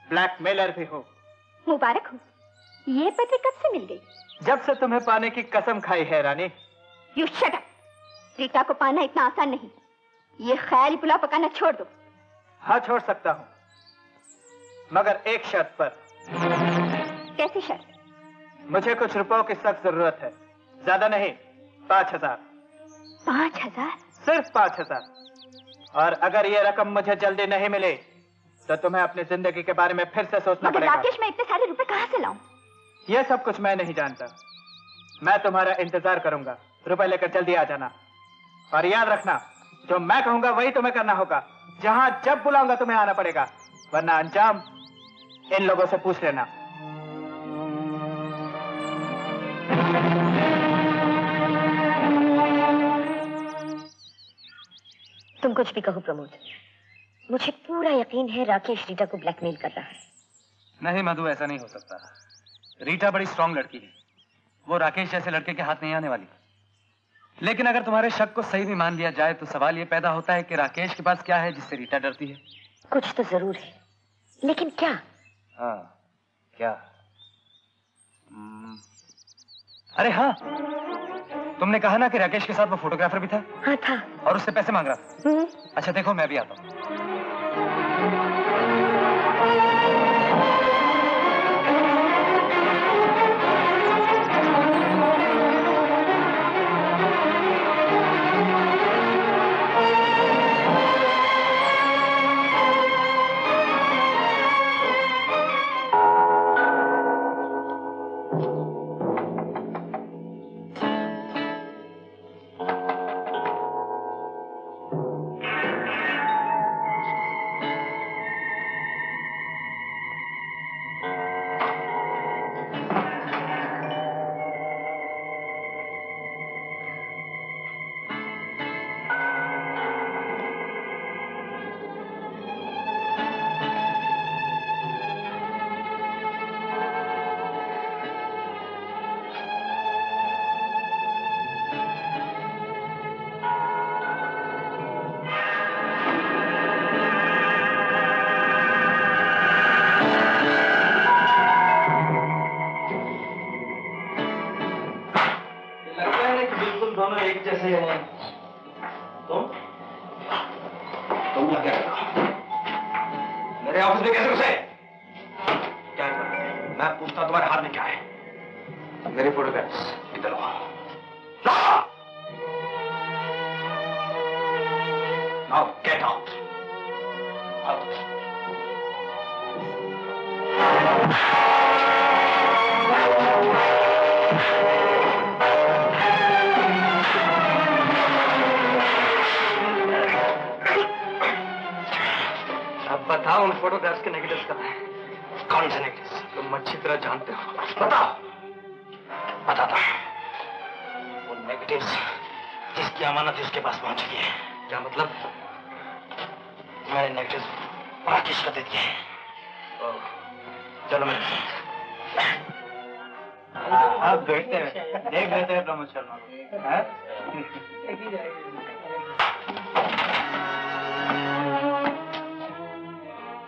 ब्लैकमेलर भी हूँ। मुबारक हो, ये पदवी कब से मिल गई? जब से तुम्हें पाने की कसम खाई है रानी। You shut up. रीता को पाना इतना आसान नहीं। ये ख्याली पुलाव पकाना छोड़ दो। हाँ छोड़ सकता हूँ, मगर एक शर्त पर। कैसी शर्त? मुझे कुछ रुपयों की सख्त जरूरत है, ज्यादा नहीं, 5000। 5000? सिर्फ 5000। और अगर ये रकम मुझे जल्दी नहीं मिली तो तुम्हें अपनी जिंदगी के बारे में फिर से सोचना पड़ेगा। राकेश, मैं इतने सारे रुपए कहाँ से लाऊं? ये सब कुछ मैं नहीं जानता। मैं तुम्हारा इंतजार करूंगा, रुपए लेकर जल्दी आ जाना। और याद रखना, जो मैं कहूंगा वही तुम्हें करना होगा। जहां जब बुलाऊंगा तुम्हें आना पड़ेगा, वरना अंजाम इन लोगों से पूछ लेना। तुम कुछ भी कहो प्रमोद, मुझे पूरा यकीन है राकेश रीटा को ब्लैकमेल कर रहा है। नहीं मधु, ऐसा नहीं हो सकता। रीटा बड़ी स्ट्रांग लड़की है, वो राकेश जैसे लड़के के हाथ नहीं आने वाली। लेकिन अगर तुम्हारे शक को सही भी मान लिया जाए तो सवाल ये पैदा होता है कि राकेश के पास क्या है जिससे रीटा डरती है। कुछ तो जरूर है, लेकिन क्या? हाँ क्या? अरे हाँ, तुमने कहा ना कि राकेश के साथ वो फोटोग्राफर भी था। हाँ था। और उससे पैसे मांग रहा था। अच्छा देखो, मैं भी आता हूँ।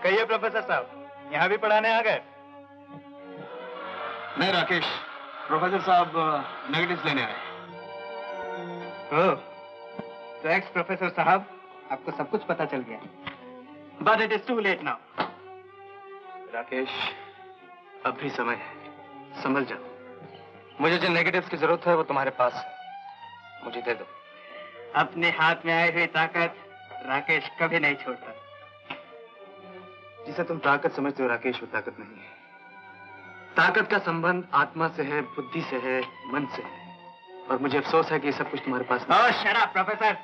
कहिए प्रोफेसर साहब, यहाँ भी पढ़ाने आ गए? नहीं राकेश, प्रोफेसर साहब नेगेटिव्स लेने आए। तो एक्स प्रोफेसर साहब, आपको सब कुछ पता चल गया, but it is too late now. Rakesh, अब भी समय है, समझ जाओ। मुझे जिन नेगेटिव्स की जरूरत है वो तुम्हारे पास है, मुझे दे दो। अपने हाथ में आई हुई ताकत राकेश कभी नहीं छोड़ता। जिसे तुम ताकत समझते हो राकेश, वो ताकत नहीं है। ताकत का संबंध आत्मा से है, बुद्धि से है, मन से है। और मुझे अफसोस है कि ये सब कुछ तुम्हारे पास नहीं। शट अप प्रोफेसर,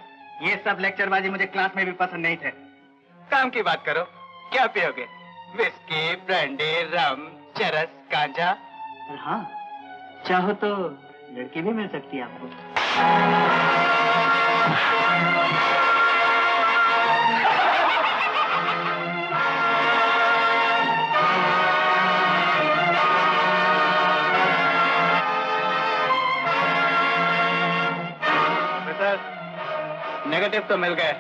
ये सब लेक्चरबाजी मुझे क्लास में भी पसंद नहीं थे। काम की बात करो, क्या पियोगे? विस्की, ब्रांडी, रम, चरस, गांजा? हाँ, चाहो तो लड़की भी मिल सकती है आपको। नेगेटिव तो मिल गए,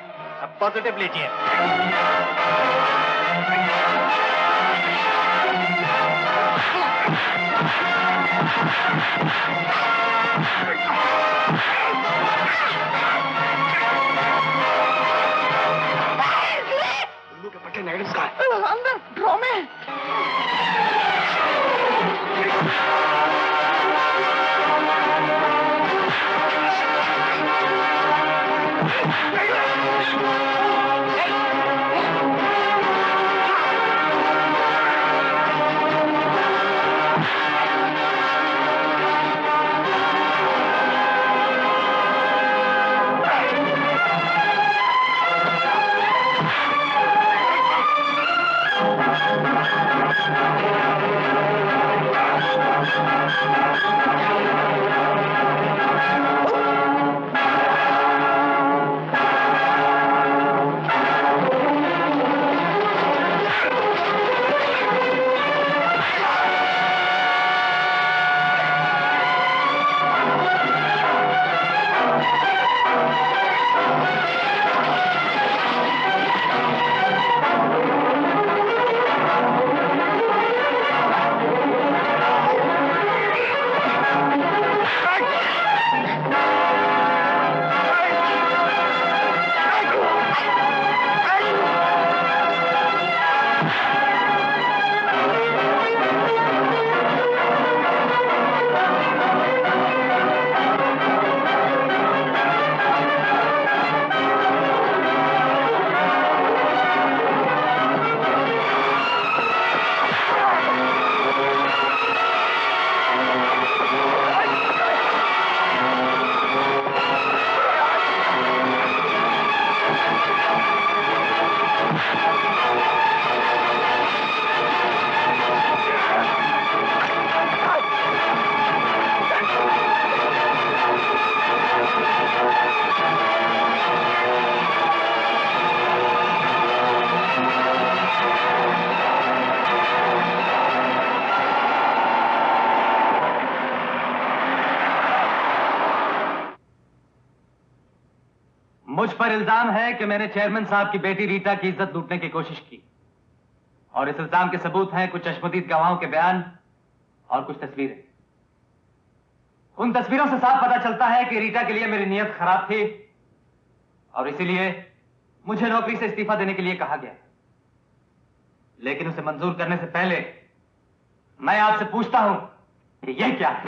अब पॉजिटिव लीजिए। उल्लू के पट्टे नेगेटिव का अंदर ड्रॉ में। मुझ पर इल्जाम है कि मैंने चेयरमैन साहब की बेटी रीटा की इज्जत लूटने की कोशिश की, और इस इल्जाम के सबूत हैं कुछ चश्मदीद गवाहों के बयान और कुछ तस्वीरें। उन तस्वीरों से साफ पता चलता है कि रीटा के लिए मेरी नीयत खराब थी और इसीलिए मुझे नौकरी से इस्तीफा देने के लिए कहा गया। लेकिन उसे मंजूर करने से पहले मैं आपसे पूछता हूं कि यह क्या है?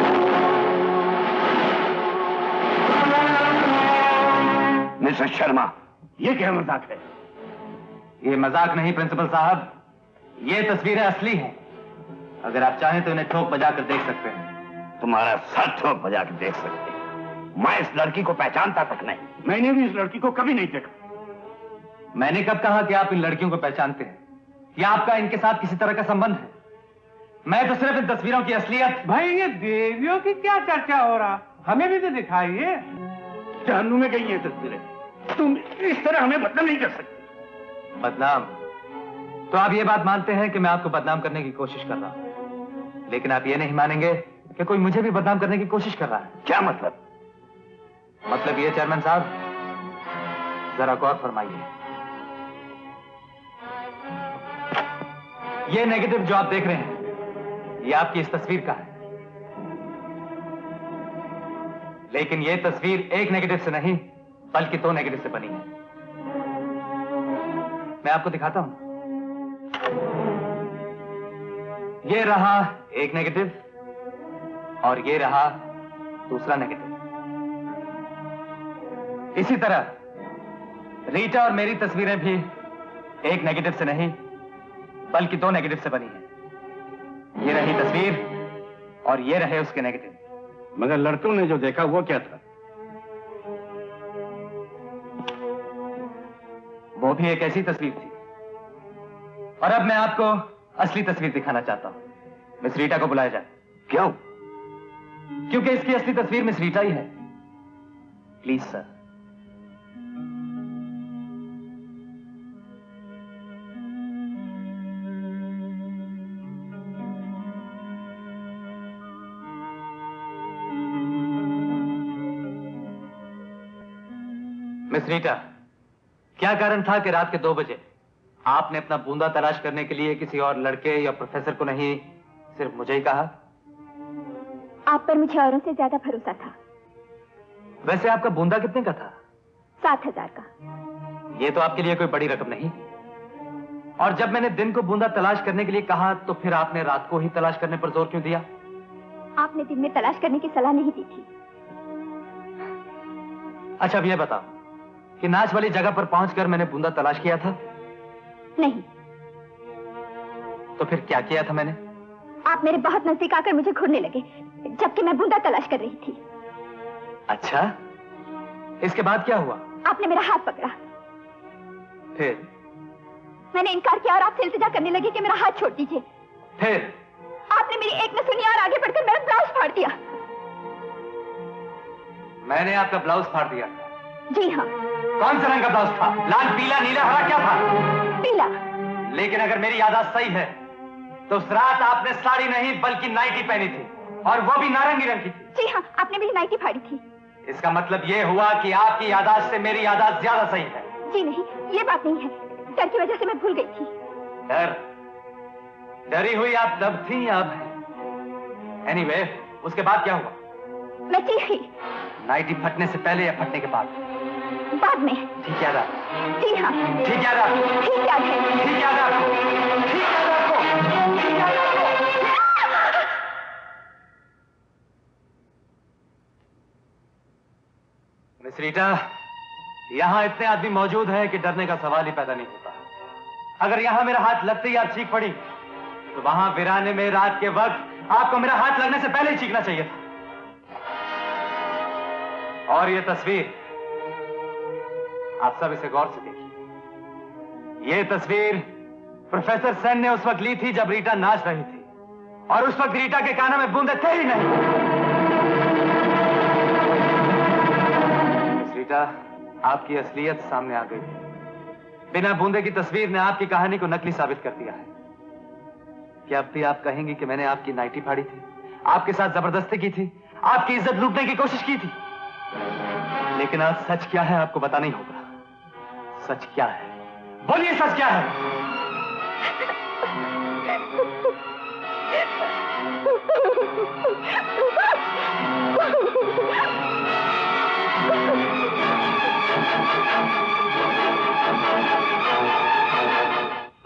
मिस्टर शर्मा, ये क्या मजाक है? ये मजाक नहीं प्रिंसिपल साहब, ये तस्वीरें असली हैं। अगर आप चाहें तो इन्हें ठोक बजा कर देख सकते हैं। तुम्हारा सर ठोक बजा कर देख सकते हैं। मैं इस लड़की को पहचानता तक नहीं। मैंने भी इस लड़की को कभी नहीं देखा। मैंने कब कहा कि आप इन लड़कियों को पहचानते हैं या आपका इनके साथ किसी तरह का संबंध है? मैं तो सिर्फ इन तस्वीरों की असलियत। भाई ये देवियों की क्या चर्चा हो रहा, हमें भी तो दिखाइए। जानू में गई है तस्वीरें, तुम इस तरह हमें बदनाम नहीं कर सकते। बदनाम? तो आप ये बात मानते हैं कि मैं आपको बदनाम करने की कोशिश कर रहा हूं, लेकिन आप ये नहीं मानेंगे कि कोई मुझे भी बदनाम करने की कोशिश कर रहा है। क्या मतलब? मतलब ये चेयरमैन साहब, जरा गौर फरमाइए। ये नेगेटिव जो आप देख रहे हैं, ये आपकी इस तस्वीर का है, लेकिन ये तस्वीर एक नेगेटिव से नहीं बल्कि 2 नेगेटिव से बनी है। मैं आपको दिखाता हूं। ये रहा एक नेगेटिव और ये रहा दूसरा नेगेटिव। इसी तरह रीटा और मेरी तस्वीरें भी एक नेगेटिव से नहीं बल्कि 2 नेगेटिव से बनी है। ये रही तस्वीर और ये रहे उसके नेगेटिव। मगर लड़कों ने जो देखा वो क्या था? वो भी एक ऐसी तस्वीर थी। और अब मैं आपको असली तस्वीर दिखाना चाहता हूं। मिस रीटा को बुलाया जाए। क्यों? क्योंकि इसकी असली तस्वीर मिस रीटा ही है। Please sir. मिस रीटा, क्या कारण था कि रात के 2 बजे आपने अपना बूंदा तलाश करने के लिए किसी और लड़के या प्रोफेसर को नहीं, सिर्फ मुझे ही कहा? आप पर मुझे औरों से ज्यादा भरोसा था। वैसे आपका बूंदा कितने का था? 7,000 का। ये तो आपके लिए कोई बड़ी रकम नहीं। और जब मैंने दिन को बूंदा तलाश करने के लिए कहा तो फिर आपने रात को ही तलाश करने पर जोर क्यों दिया? आपने दिन में तलाश करने की सलाह नहीं दी थी। अच्छा, अब यह बताओ कि नाच वाली जगह पर पहुंचकर मैंने बूंदा तलाश किया था? नहीं। तो फिर क्या किया था मैंने? आप मेरे बहुत नजदीक आकर मुझे घूरने लगे जबकि मैं बूंदा तलाश कर रही थी। अच्छा, इसके बाद क्या हुआ? आपने मेरा हाथ पकड़ा। फिर? मैंने इनकार किया और आपसे इल्तिजा करने लगी कि मेरा हाथ छोड़ दीजिए। फिर? आपने मेरी एक न सुनी और आगे बढ़कर मेरा ब्लाउज फाड़ दिया। मैंने आपका ब्लाउज फाड़ दिया? जी हाँ। कौन सा रंग का ब्लाउज था? लाल, पीला, नीला, हरा, क्या था? पीला। लेकिन अगर मेरी याददाश्त सही है तो उस रात आपने साड़ी नहीं बल्कि नाइटी पहनी थी, और वो भी नारंगी रंग की थी। जी हाँ, आपने मेरी नाइटी फाड़ी थी। इसका मतलब ये हुआ कि आपकी याददाश्त से मेरी याददाश्त ज्यादा सही है। जी नहीं, ये बात नहीं है। डर की वजह से मैं भूल गई थी। डर? डरी हुई आप तब थी या अब है? एनीवे, उसके बाद क्या हुआ? मैं चीखी। नाइटी फटने से पहले या फटने के बाद? बाद में। ठीक याद है? जी हाँ। ठीक याद है? ठीक याद है। ठीक याद है आपको? ठीक याद है आपको? ठीक याद है आपको? मिस रीटा, यहां इतने आदमी मौजूद हैं कि डरने का सवाल ही पैदा नहीं होता। अगर यहां मेरा हाथ लगते ही आप चीख पड़ी तो वहां वीराने में रात के वक्त आपको मेरा हाथ लगने से पहले ही चीखना चाहिए था। और ये तस्वीर, आप सब इसे गौर से देखिए। ये तस्वीर प्रोफेसर सेन ने उस वक्त ली थी जब रीटा नाच रही थी, और उस वक्त रीटा के कानों में बूंदे थे ही नहीं। रीटा, आपकी असलियत सामने आ गई। बिना बूंदे की तस्वीर ने आपकी कहानी को नकली साबित कर दिया है। क्या अब भी आप कहेंगी कि मैंने आपकी नाइटी फाड़ी थी, आपके साथ जबरदस्ती की थी, आपकी इज्जत लूटने की कोशिश की थी? लेकिन आज सच क्या है आपको बताना ही होगा। सच क्या है? बोलिए, सच क्या है?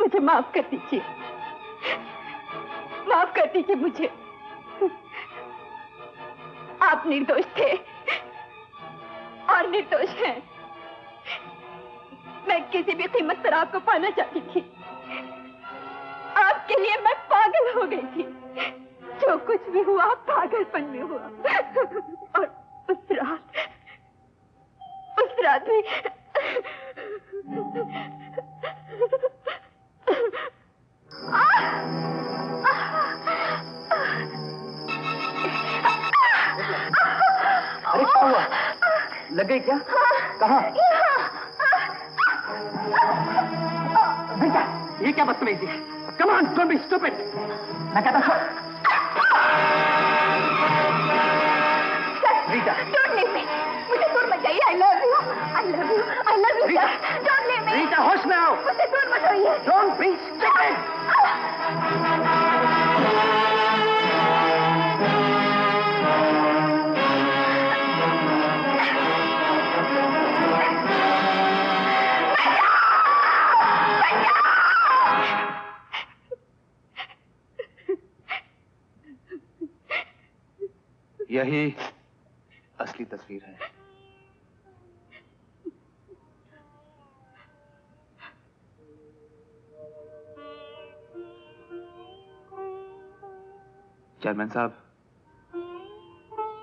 मुझे माफ कर दीजिए, माफ कर दीजिए मुझे। आप निर्दोष थे और निर्दोष हैं। मैं किसी भी कीमत पर आपको पाना चाहती थी। आपके लिए मैं पागल हो गई थी। जो कुछ भी हुआ पागलपन में हुआ। और उस रात भी अरे क्या हुआ? लग गई क्या? कहाँ? बेटा, ये क्या बदतमीजी है? Come on, don't be stupid. मैं कहता हूँ रीटा, don't leave me. मुझे दूर मत जाइए। I love you. I love you. I love you. Rita, don't leave me. Rita, होश में आओ। मुझे दूर मत जाइए। Don't be stupid. यही असली तस्वीर है। चेयरमैन साहब,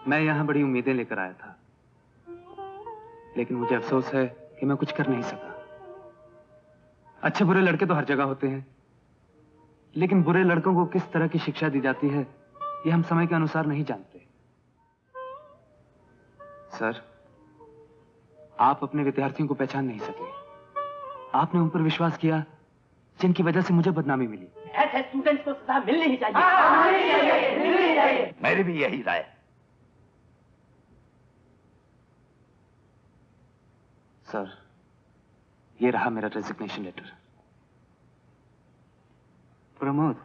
मैं यहां बड़ी उम्मीदें लेकर आया था, लेकिन मुझे अफसोस है कि मैं कुछ कर नहीं सका। अच्छे बुरे लड़के तो हर जगह होते हैं, लेकिन बुरे लड़कों को किस तरह की शिक्षा दी जाती है ये हम समय के अनुसार नहीं जानते। सर, आप अपने विद्यार्थियों को पहचान नहीं सके। आपने उन पर विश्वास किया जिनकी वजह से मुझे बदनामी मिली। ऐसे स्टूडेंट्स को सजा मिलनी ही चाहिए। मेरी भी यही राय। सर, ये रहा मेरा रेजिग्नेशन लेटर। प्रमोद,